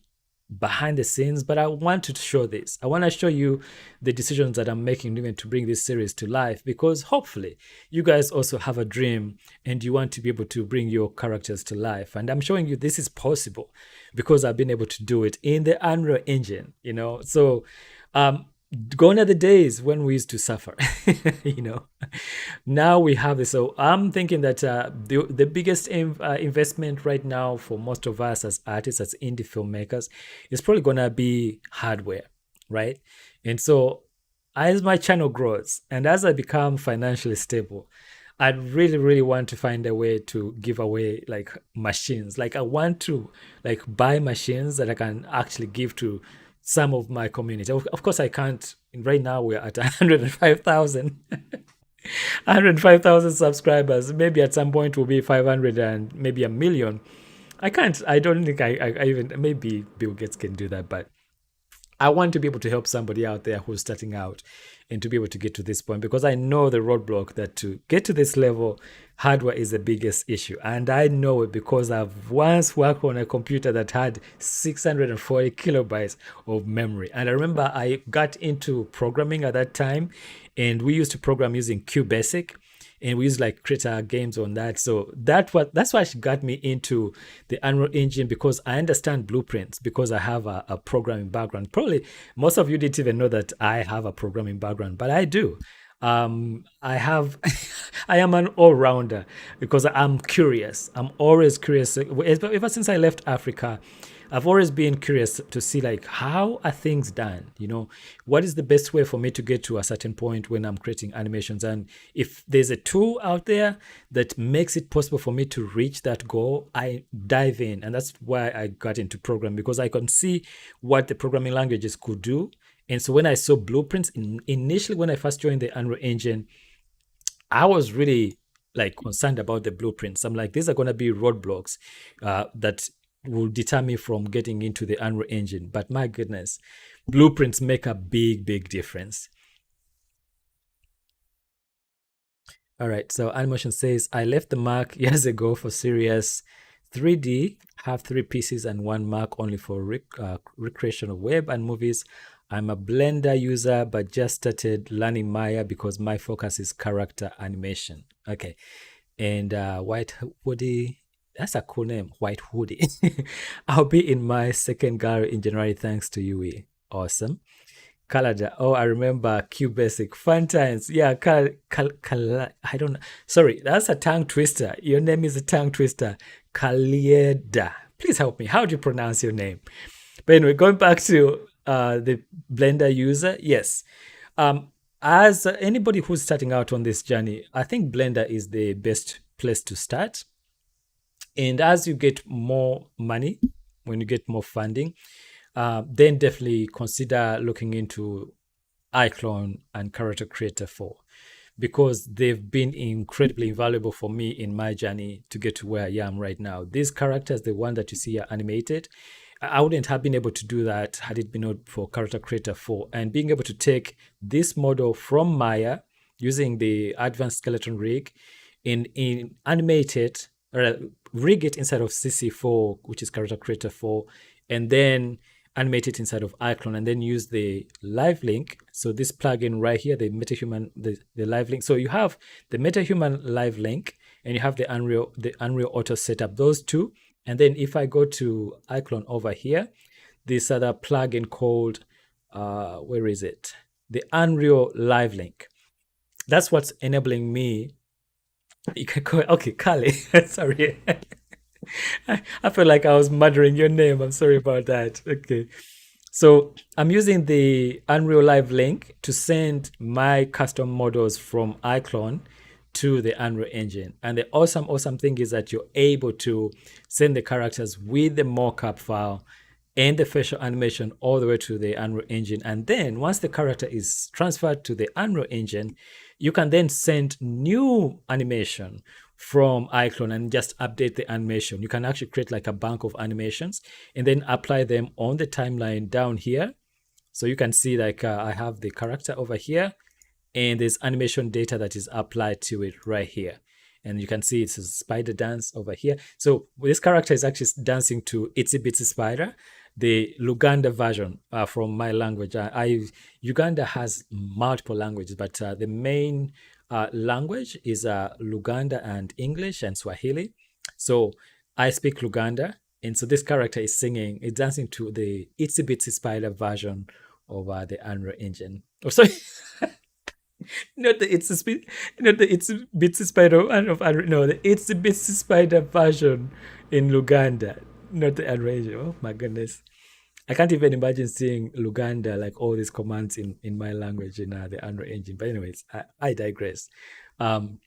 behind the scenes, but I want to show this. I want to show you the decisions that I'm making even to bring this series to life, because hopefully you guys also have a dream and you want to be able to bring your characters to life. And I'm showing you this is possible because I've been able to do it in the Unreal Engine, you know. So gone are the days when we used to suffer, you know. Now we have this. So I'm thinking that the biggest investment right now for most of us as artists, as indie filmmakers, is probably going to be hardware, right? And so as my channel grows and as I become financially stable, I really, really want to find a way to give away like machines. Like I want to like buy machines that I can actually give to some of my community. Of course, I can't. Right now, we're at 105,000. 105,000 subscribers. Maybe at some point will be 500 and maybe a million. I can't. I don't think I even. Maybe Bill Gates can do that, but I want to be able to help somebody out there who's starting out and to be able to get to this point, because I know the roadblock that to get to this level, hardware is the biggest issue. And I know it because I've once worked on a computer that had 640 kilobytes of memory. And I remember I got into programming at that time, and we used to program using QBasic, and we used like create our games on that. So that's why she got me into the Unreal Engine, because I understand blueprints, because I have a programming background. Probably most of you didn't even know that I have a programming background, but I do. I have I am an all-rounder because I'm curious. I'm always curious. Ever since I left Africa, I've always been curious to see like how are things done, you know, what is the best way for me to get to a certain point when I'm creating animations. And if there's a tool out there that makes it possible for me to reach that goal, I dive in. And that's why I got into programming, because I can see what the programming languages could do. And so when I saw blueprints, initially when I first joined the Unreal Engine, I was really like concerned about the blueprints. I'm like, these are going to be roadblocks that will deter me from getting into the Unreal Engine. But my goodness, blueprints make a big, big difference. All right, so Animation says, I left the Mac years ago for serious 3D, have 3 PCs and one Mac only for recreation of web and movies. I'm a Blender user, but just started learning Maya because my focus is character animation. Okay. And White Hoodie, that's a cool name, White Hoodie. I'll be in my second gallery in January, thanks to you. Awesome. Kalada. Oh, I remember QBasic. Fun times. Yeah, I don't know. Sorry, that's a tongue twister. Your name is a tongue twister. Kalieda. Please help me. How do you pronounce your name? But anyway, going back to the Blender user, yes. As anybody who's starting out on this journey, I think Blender is the best place to start. And as you get more money, when you get more funding, then definitely consider looking into iClone and Character Creator 4, because they've been incredibly invaluable for me in my journey to get to where I am right now. These characters, the one that you see are animated, I wouldn't have been able to do that had it been not for Character Creator 4. And being able to take this model from Maya using the advanced skeleton rig in animate it, or rig it inside of CC4, which is Character Creator 4, and then animate it inside of iClone, and then use the live link. So this plugin right here, the Metahuman, the live link. So you have the Metahuman live link, and you have the Unreal Auto setup, those two. And then if I go to iClone over here, this other plugin called, where is it? The Unreal Live Link. That's what's enabling me. You can call it, okay, Kali. Sorry. I feel like I was murdering your name. I'm sorry about that. Okay. So I'm using the Unreal Live link to send my custom models from iClone to the Unreal Engine. And the awesome thing is that you're able to send the characters with the mockup file and the facial animation all the way to the Unreal Engine. And then once the character is transferred to the Unreal Engine, you can then send new animation from iClone and just update the animation. You can actually create like a bank of animations and then apply them on the timeline down here. So you can see like I have the character over here, and there's animation data that is applied to it right here. And you can see it's a spider dance over here. So this character is actually dancing to Itsy Bitsy Spider. the Luganda version from my language. Uganda has multiple languages, but the main language is Luganda and English and Swahili. So I speak Luganda, and so this character is singing, is dancing to the Itsy Bitsy Spider version of the Unreal Engine. Oh, sorry. Not the not the Itsy Bitsy Spider of Unreal. No, the Itsy Bitsy Spider version in Luganda, not the Unreal Engine. Oh my goodness. I can't even imagine seeing Luganda, like all these commands in my language in the Unreal Engine. But anyways, I digress. Um,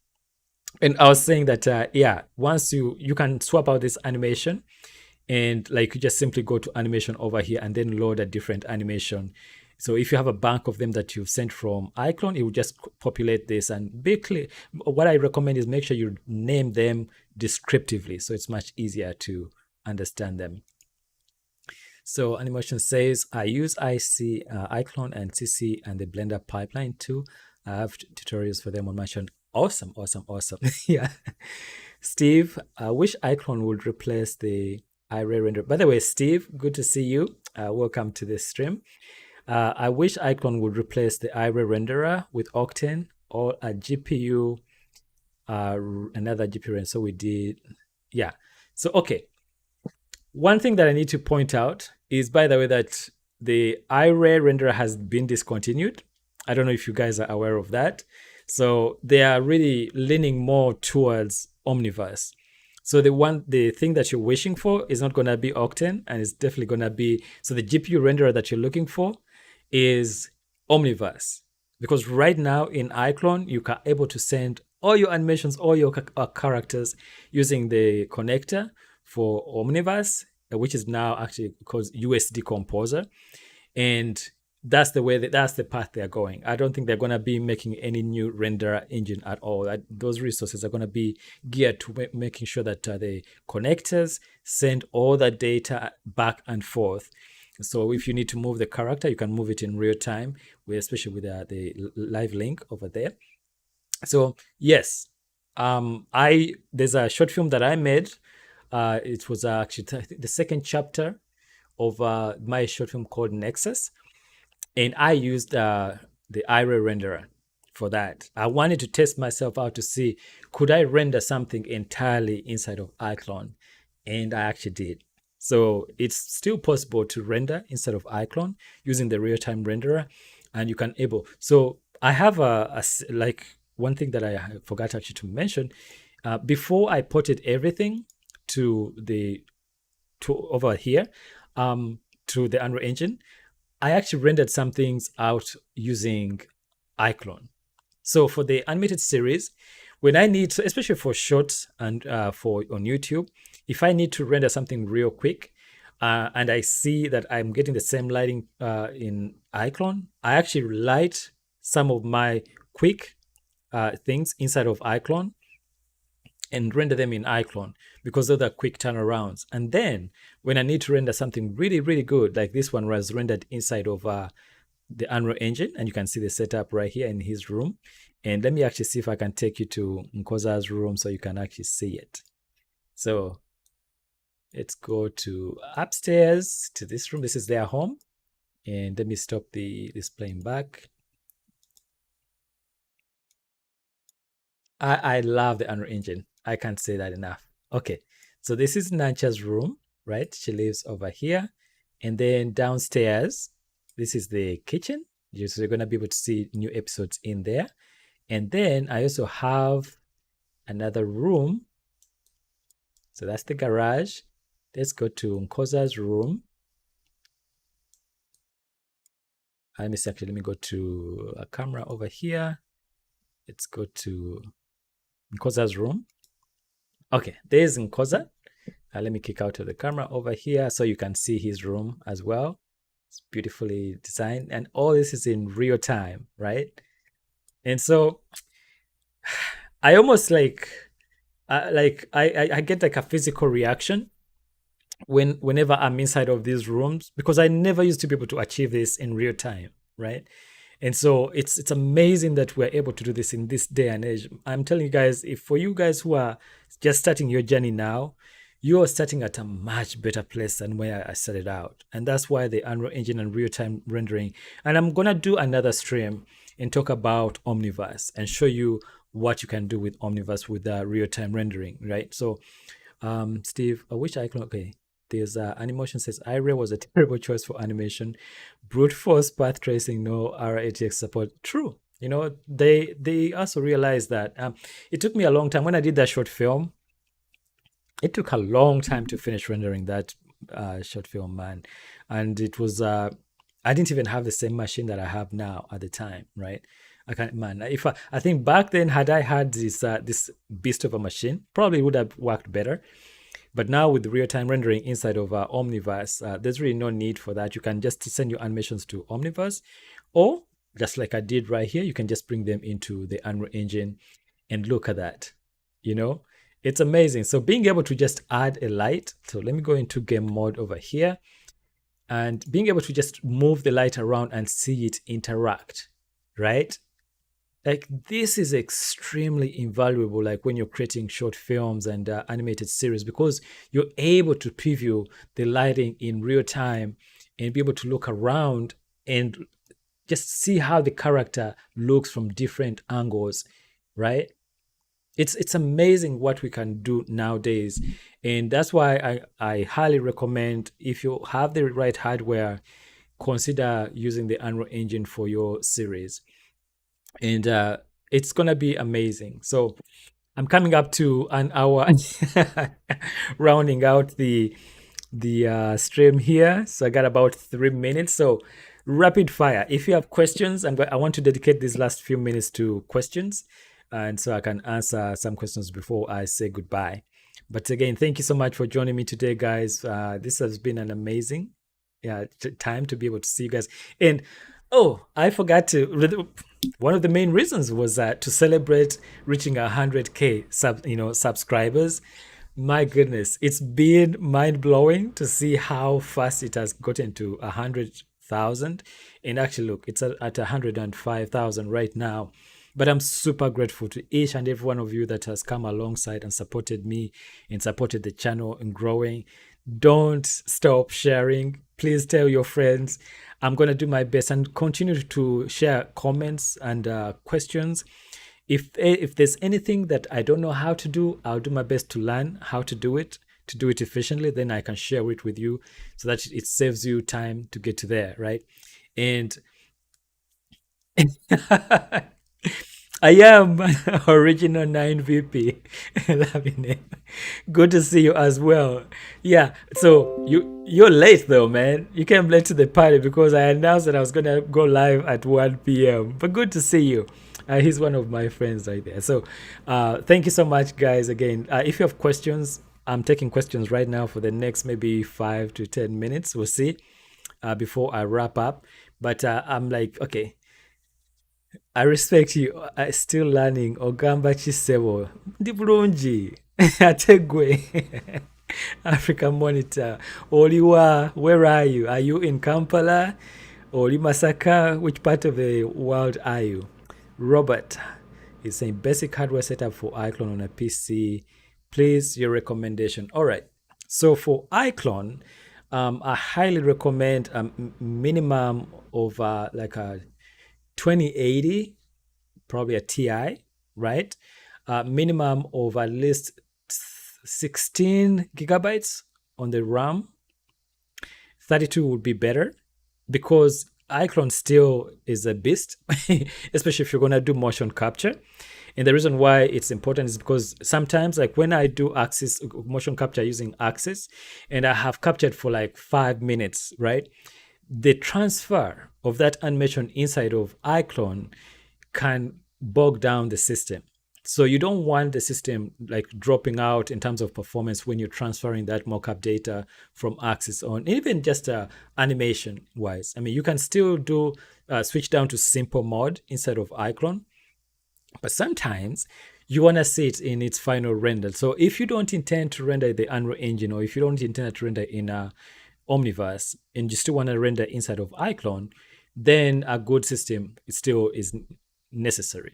and I was saying that yeah, once you can swap out this animation, and like you just simply go to animation over here and then load a different animation. So if you have a bank of them that you've sent from iClone, it will just populate this and be clear. What I recommend is make sure you name them descriptively, so it's much easier to understand them. So animation says, I use iClone and CC and the Blender pipeline too. I have tutorials for them on my channel. Awesome, awesome, awesome. Yeah. Steve, I wish iClone would replace the iRay render. By the way, Steve, good to see you. Welcome to this stream. I wish iClone would replace the iRay renderer with Octane or a GPU, another GPU render. So we did, yeah. So, okay. One thing that I need to point out is, by the way, that the iRay renderer has been discontinued. I don't know if you guys are aware of that. So they are really leaning more towards Omniverse. So the thing that you're wishing for is not going to be Octane, and it's definitely going to be, so the GPU renderer that you're looking for is Omniverse. Because right now in iClone, you are able to send all your animations, all your characters using the connector for Omniverse, which is now actually called USD Composer. And that's the way that's the path they're going. I don't think they're going to be making any new render engine at all. Those resources are going to be geared to making sure that the connectors send all the data back and forth. So if you need to move the character, you can move it in real time, especially with the live link over there. So yes, there's a short film that I made. It was actually the second chapter of my short film called Nexus. And I used the iRay renderer for that. I wanted to test myself out to see, could I render something entirely inside of iClone? And I actually did. So it's still possible to render inside of iClone using the real-time renderer, and you can so I have like one thing that I forgot actually to mention. Before I ported everything to over here, to the Unreal Engine, I actually rendered some things out using iClone. So for the animated series, when I need, especially for shorts and for on YouTube, if I need to render something real quick, and I see that I'm getting the same lighting in iClone, I actually light some of my quick things inside of iClone and render them in iClone, because those are quick turnarounds. And then when I need to render something really, really good, like this one was rendered inside of the Unreal Engine, and you can see the setup right here in his room. And let me actually see if I can take you to Nkoza's room so you can actually see it. So let's go to upstairs to this room. This is their home. And let me stop this playing back. I love the Unreal Engine. I can't say that enough. Okay, so this is Nancha's room, right? She lives over here. And then downstairs, this is the kitchen. So you're going to be able to see new episodes in there. And then I also have another room. So that's the garage. Let's go to Nkoza's room. Let me go to a camera over here. Let's go to Nkoza's room. Okay, there's Nkoza. Let me kick out of the camera over here so you can see his room as well. It's beautifully designed, and all this is in real time, right? And so I almost I get like a physical reaction whenever I'm inside of these rooms, because I never used to be able to achieve this in real time, right? And so it's amazing that we're able to do this in this day and age. I'm telling you guys, if for you guys who are just starting your journey now, you're starting at a much better place than where I started out. And that's why the Unreal Engine and real-time rendering. And I'm gonna do another stream and talk about Omniverse and show you what you can do with Omniverse with real-time rendering, right? So Steve, which icon? Okay, there's Animotion says iRay was a terrible choice for animation. Brute force path tracing, no RATX support. True. You know, they also realized that it took me a long time when I did that short film. It took a long time to finish rendering that short film, man, and it was I didn't even have the same machine that I have now at the time, right? I can't, man. If I think back then, had I had this beast of a machine, probably would have worked better. But now with real-time rendering inside of Omniverse, there's really no need for that. You can just send your animations to Omniverse, or just like I did right here, you can just bring them into the Unreal Engine and look at that. You know, it's amazing. So being able to just add a light. So let me go into game mode over here, and being able to just move the light around and see it interact, right? Like this is extremely invaluable, like when you're creating short films and animated series, because you're able to preview the lighting in real time and be able to look around and just see how the character looks from different angles, right? It's amazing what we can do nowadays, and that's why I highly recommend, if you have the right hardware, consider using the Unreal Engine for your series, and it's gonna be amazing. So I'm coming up to an hour, rounding out the stream here. So I got about 3 minutes. So rapid fire. If you have questions, I want to dedicate these last few minutes to questions, and so I can answer some questions before I say goodbye. But again, thank you so much for joining me today, guys. This has been an amazing time to be able to see you guys. And oh, I forgot to. One of the main reasons was to celebrate reaching 100K subscribers. My goodness, it's been mind blowing to see how fast it has gotten to 100,000. And actually, look, it's at 105,000 right now. But I'm super grateful to each and every one of you that has come alongside and supported me and supported the channel in growing. Don't stop sharing. Please tell your friends. I'm going to do my best and continue to share comments and questions. If there's anything that I don't know how to do, I'll do my best to learn how to do it efficiently. Then I can share it with you so that it saves you time to get to there, right? And I am original 9VP. Loving it. Good to see you as well. Yeah, so you're late though, man. You came late to the party because I announced that I was gonna go live at 1 p.m. But good to see you. He's one of my friends right there. So thank you so much, guys. Again, if you have questions, I'm taking questions right now for the next maybe 5 to 10 minutes. We'll see before I wrap up. But I'm like, okay, I respect you. I still learning. Ogamba Chisebo. Ndi bulungi. Ategwe. African Monitor. Oliwa, where are you? Are you in Kampala? Oli Masaka? Which part of the world are you? Robert is saying basic hardware setup for iClone on a PC. Please, your recommendation. All right. So for iClone, I highly recommend a minimum of like a 2080, probably a TI, right? Minimum of at least 16 gigabytes on the RAM. 32 would be better because iClone still is a beast, especially if you're going to do motion capture. And the reason why it's important is because sometimes, like when I do Axis motion capture using Axis, and I have captured for like 5 minutes, right? The transfer of that animation inside of iClone can bog down the system. So you don't want the system like dropping out in terms of performance when you're transferring that mockup data from Axis on, even just animation wise. I mean, you can still do switch down to simple mode inside of iClone, but sometimes you want to see it in its final render. So if you don't intend to render the Unreal Engine, or if you don't intend to render in Omniverse and you still want to render inside of iClone, then a good system still is necessary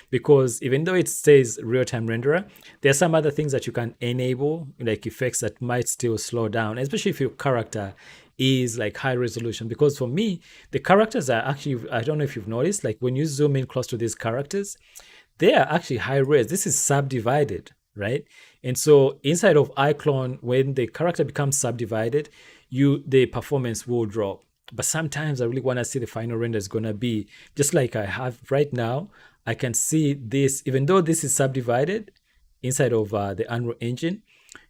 because even though it says real-time renderer, there are some other things that you can enable, like effects that might still slow down, especially if your character is like high resolution. Because for me, the characters are actually, I don't know if you've noticed, like when you zoom in close to these characters, they are actually high res. This is subdivided, right? And so inside of iClone, when the character becomes subdivided, the performance will drop. But sometimes I really want to see the final render is going to be just like I have right now. I can see this, even though this is subdivided inside of the Unreal Engine,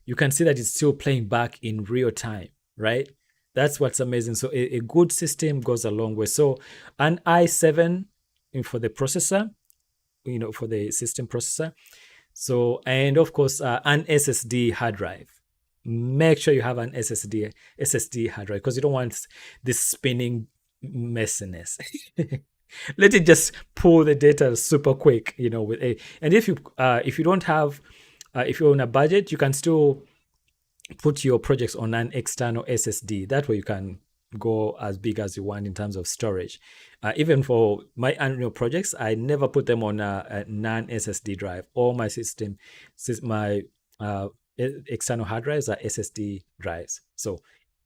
you can see that it's still playing back in real time, right? That's what's amazing. So a good system goes a long way. So an i7 for the processor, for the system processor. So, and of course, an SSD hard drive. Make sure you have an SSD hard drive because you don't want this spinning messiness. Let it just pull the data super quick, with a. And if you don't have, if you're on a budget, you can still put your projects on an external SSD. That way you can go as big as you want in terms of storage. Even for my Unreal projects, I never put them on a non-SSD drive. All my my external hard drives are SSD drives. So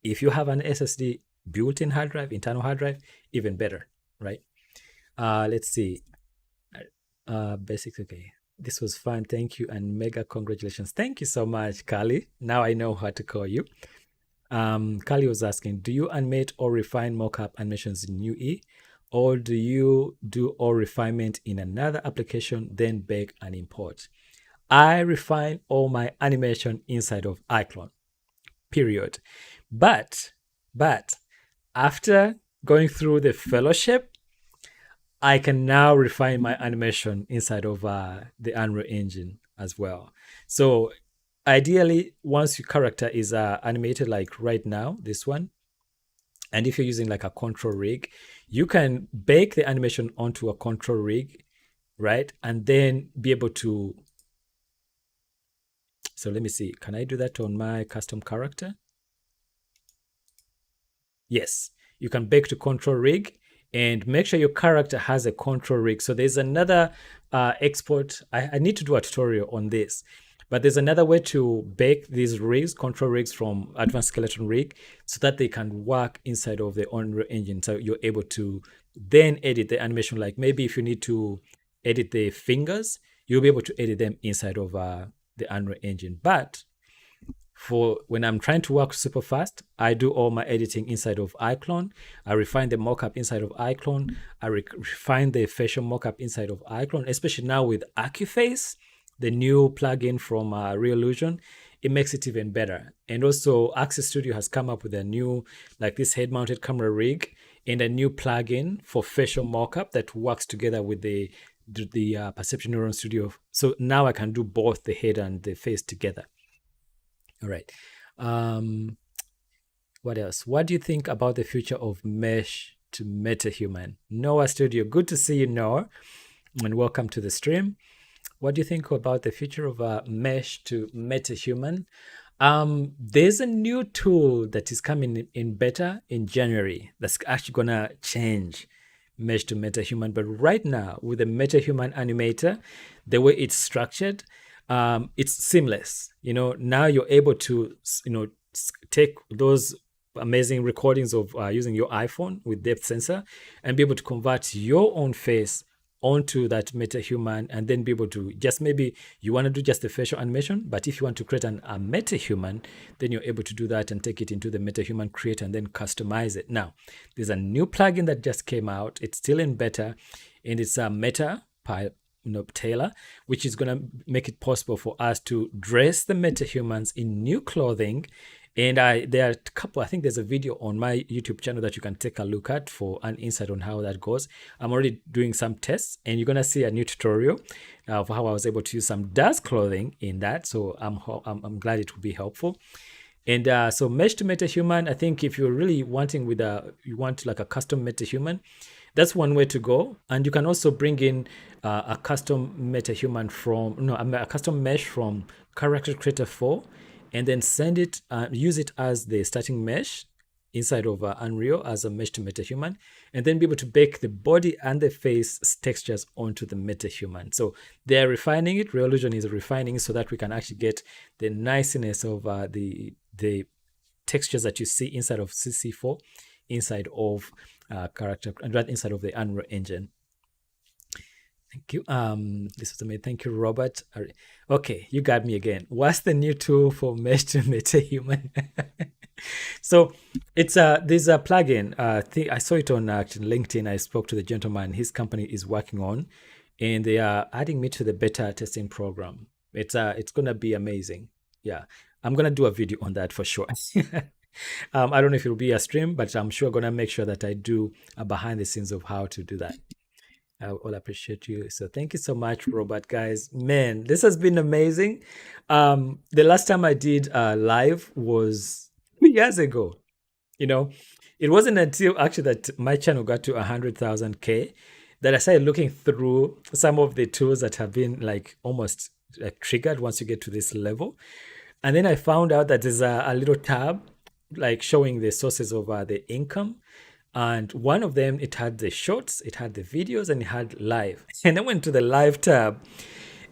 if you have an SSD built-in hard drive, internal hard drive, even better, right? Let's see. Basics, okay. This was fun. Thank you and mega congratulations. Thank you so much, Kali. Now I know how to call you. Kali was asking, do you animate or refine mockup animations in UE, or do you do all refinement in another application, then bake and import? I refine all my animation inside of iClone, period. But after going through the fellowship, I can now refine my animation inside of the Unreal Engine as well. So ideally, once your character is animated like right now, this one, and if you're using like a control rig, you can bake the animation onto a control rig, right? And then be able to, so let me see, can I do that on my custom character? Yes, you can bake to control rig and make sure your character has a control rig. So there's another export. I need to do a tutorial on this, but there's another way to bake these rigs, control rigs from Advanced Skeleton Rig, so that they can work inside of the Unreal Engine. So you're able to then edit the animation. Like maybe if you need to edit the fingers, you'll be able to edit them inside of the Unreal Engine. But for when I'm trying to work super fast, I do all my editing inside of iClone. I refine the mockup inside of iClone. I refine the facial mockup inside of iClone, especially now with AccuFace, the new plugin from Reallusion. It makes it even better. And also Access Studio has come up with a new, like this head-mounted camera rig and a new plugin for facial mockup that works together with the Perception Neuron Studio. So now I can do both the head and the face together. All right. What else? What do you think about the future of mesh to Metahuman? Noah Studio, good to see you, Noah, and welcome to the stream. What do you think about the future of mesh to Metahuman? There's a new tool that is coming in beta in January that's actually gonna change mesh to Metahuman. But right now, with the Metahuman animator, the way it's structured, it's seamless. Now you're able to, take those amazing recordings of using your iPhone with depth sensor and be able to convert your own face onto that Metahuman, and then be able to just, maybe you want to do just the facial animation, but if you want to create a Metahuman, then you're able to do that and take it into the Metahuman creator and then customize it. Now, there's a new plugin that just came out. It's still in beta, and it's a Meta Tailor, which is going to make it possible for us to dress the Metahumans in new clothing. And there are a couple, I think there's a video on my YouTube channel that you can take a look at for an insight on how that goes. I'm already doing some tests, and you're going to see a new tutorial of how I was able to use some dust clothing in that. So I'm glad it will be helpful. And so mesh to Metahuman, I think if you're really wanting you want like a custom Metahuman, that's one way to go. And you can also bring in a custom Metahuman a custom mesh from Character Creator 4, and then send it, use it as the starting mesh inside of Unreal as a mesh to Metahuman, and then be able to bake the body and the face textures onto the Metahuman. So they're refining it. Revolution is refining it so that we can actually get the niceness of the textures that you see inside of CC4, inside of character, and right inside of the Unreal Engine. Thank you. This was amazing. Thank you, Robert. Okay, you got me again. What's the new tool for mesh to Metahuman? So it's there's a plugin. I saw it on LinkedIn. I spoke to the gentleman his company is working on, and they are adding me to the beta testing program. It's gonna be amazing. Yeah, I'm gonna do a video on that for sure. I don't know if it'll be a stream, but I'm sure gonna make sure that I do a behind the scenes of how to do that. I all appreciate you. So thank you so much, Robert, guys. Man, this has been amazing. The last time I did live was 2 years ago. You know, it wasn't until actually that my channel got to 100,000K that I started looking through some of the tools that have been like almost like triggered once you get to this level. And then I found out that there's a little tab like showing the sources of the income. And one of them, it had the shorts, it had the videos, and it had live. And I went to the live tab.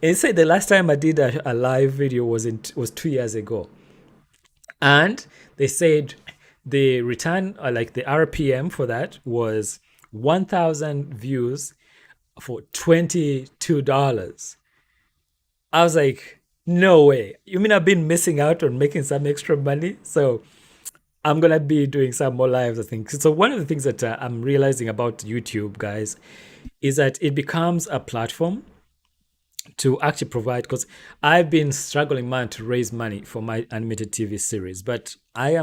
And it said the last time I did a live video was 2 years ago. And they said the return, like the RPM for that was 1,000 views for $22. I was like, no way. You mean I've been missing out on making some extra money? So I'm going to be doing some more lives, I think. So one of the things that I'm realizing about YouTube, guys, is that it becomes a platform to actually provide, because I've been struggling, man, to raise money for my animated TV series, but I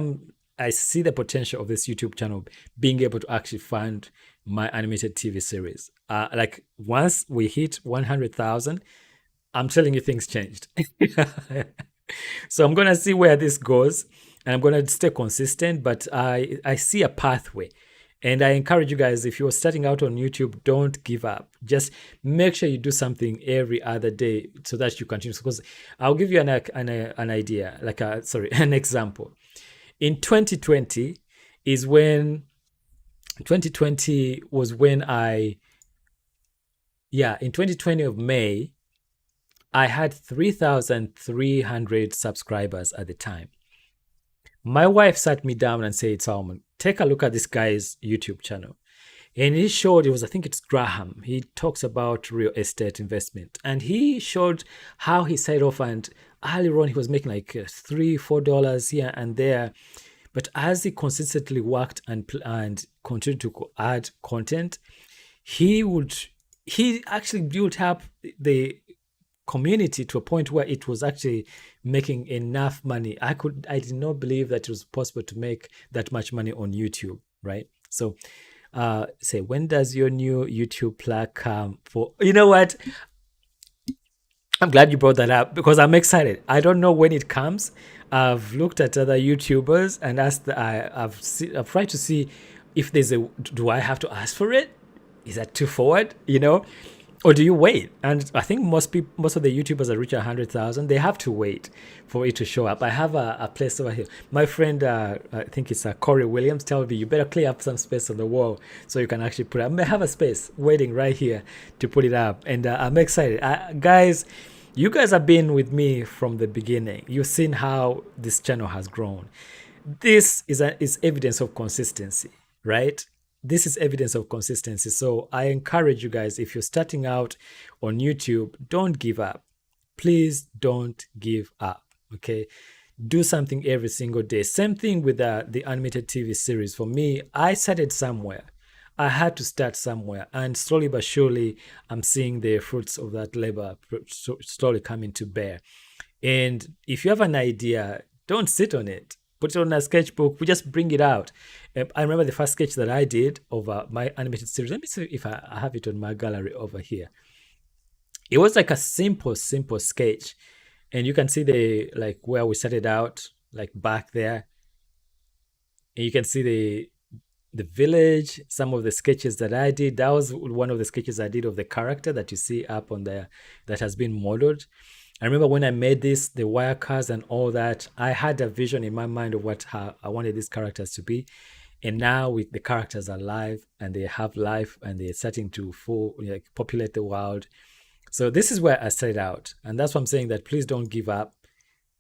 see the potential of this YouTube channel being able to actually fund my animated TV series. Like once we hit 100,000, I'm telling you, things changed. So I'm going to see where this goes, and I'm going to stay consistent, but I see a pathway. And I encourage you guys, if you're starting out on YouTube, don't give up. Just make sure you do something every other day so that you continue. Because I'll give you an idea, like an example. In 2020 is when 2020 was when in 2020 of May, I had 3,300 subscribers at the time. My wife sat me down and said, Salman, take a look at this guy's YouTube channel. And he showed, I think it's Graham. He talks about real estate investment. And he showed how he set off, and earlier on he was making like $3-4 here and there. But as he consistently worked and continued to add content, he actually built up the community to a point where it was actually making enough money. I did not believe that it was possible to make that much money on YouTube, right? So say, when does your new YouTube plug come for? You know what? I'm glad you brought that up because I'm excited. I don't know when it comes. I've looked at other YouTubers and asked. I've tried to see if there's do I have to ask for it? Is that too forward? You know, or do you wait? And I think most of the YouTubers that reach 100,000, they have to wait for it to show up. I have a place over here. My friend, I think it's Corey Williams, tells me you better clear up some space on the wall so you can actually put it up. I have a space waiting right here to put it up, and I'm excited, guys. You guys have been with me from the beginning. You've seen how this channel has grown. This is evidence of consistency, right? This is evidence of consistency. So I encourage you guys, if you're starting out on YouTube, don't give up. Please don't give up, okay? Do something every single day. Same thing with the animated TV series. For me, I started somewhere. I had to start somewhere, and slowly but surely, I'm seeing the fruits of that labor slowly coming to bear. And if you have an idea, don't sit on it. Put it on a sketchbook. We just bring it out. I remember the first sketch that I did over my animated series. Let me see if I have it on my gallery over here. It was like a simple sketch, and you can see the where we started out, like back there. And you can see the village, some of the sketches that I did. That was one of the sketches I did of the character that you see up on there that has been modeled. I remember when I made this, the wire cars and all that, I had a vision in my mind of how I wanted these characters to be. And now with the characters are live and they have life and they're starting to populate the world. So this is where I set out. And that's why I'm saying that please don't give up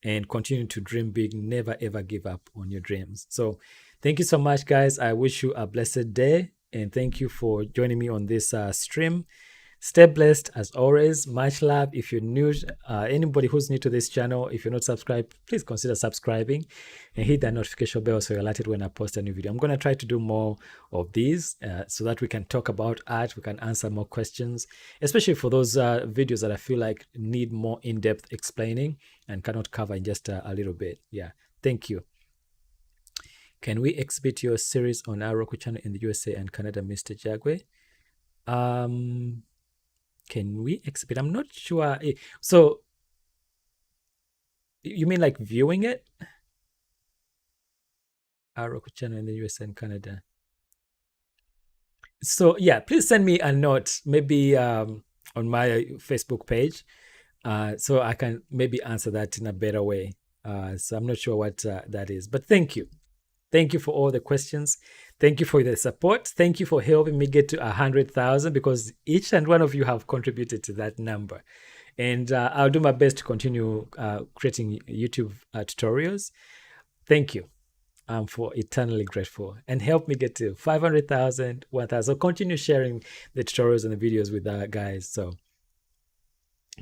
and continue to dream big. Never, ever give up on your dreams. So thank you so much, guys. I wish you a blessed day. And thank you for joining me on this stream. Stay blessed as always. Much love. If you're new, anybody who's new to this channel, if you're not subscribed, please consider subscribing and hit that notification bell so you're alerted when I post a new video. I'm going to try to do more of these so that we can talk about art. We can answer more questions, especially for those videos that I feel like need more in-depth explaining and cannot cover in just a little bit. Yeah. Thank you. Can we exhibit your series on our Roku channel in the USA and Canada, Mr. Jagwe? Can we exhibit? I'm not sure. So you mean like viewing it? Our Roku channel in the US and Canada. So yeah, please send me a note, maybe on my Facebook page, so I can maybe answer that in a better way. So I'm not sure what that is, but thank you. Thank you for all the questions. Thank you for the support. Thank you for helping me get to 100,000 because each and one of you have contributed to that number. And I'll do my best to continue creating YouTube tutorials. Thank you. I'm for eternally grateful. And help me get to 500,000, 1,000. So continue sharing the tutorials and the videos with guys. So,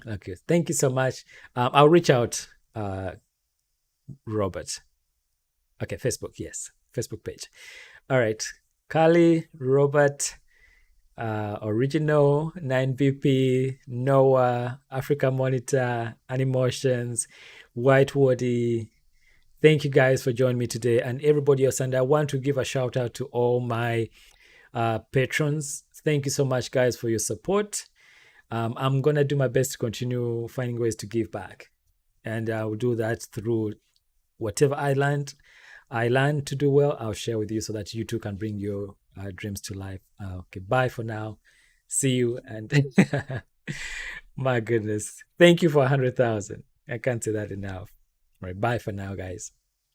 okay. Thank you so much. I'll reach out, Robert. Okay, Facebook, yes. Facebook page. All right. Kali, Robert, Original, 9VP, Noah, Africa Monitor, Animotions, White Woody. Thank you guys for joining me today and everybody else. And I want to give a shout out to all my patrons. Thank you so much, guys, for your support. I'm going to do my best to continue finding ways to give back. And I will do that through whatever I learned to do well, I'll share with you so that you too can bring your dreams to life. Okay, bye for now. See you. And my goodness, thank you for 100,000. I can't say that enough. All right, bye for now, guys.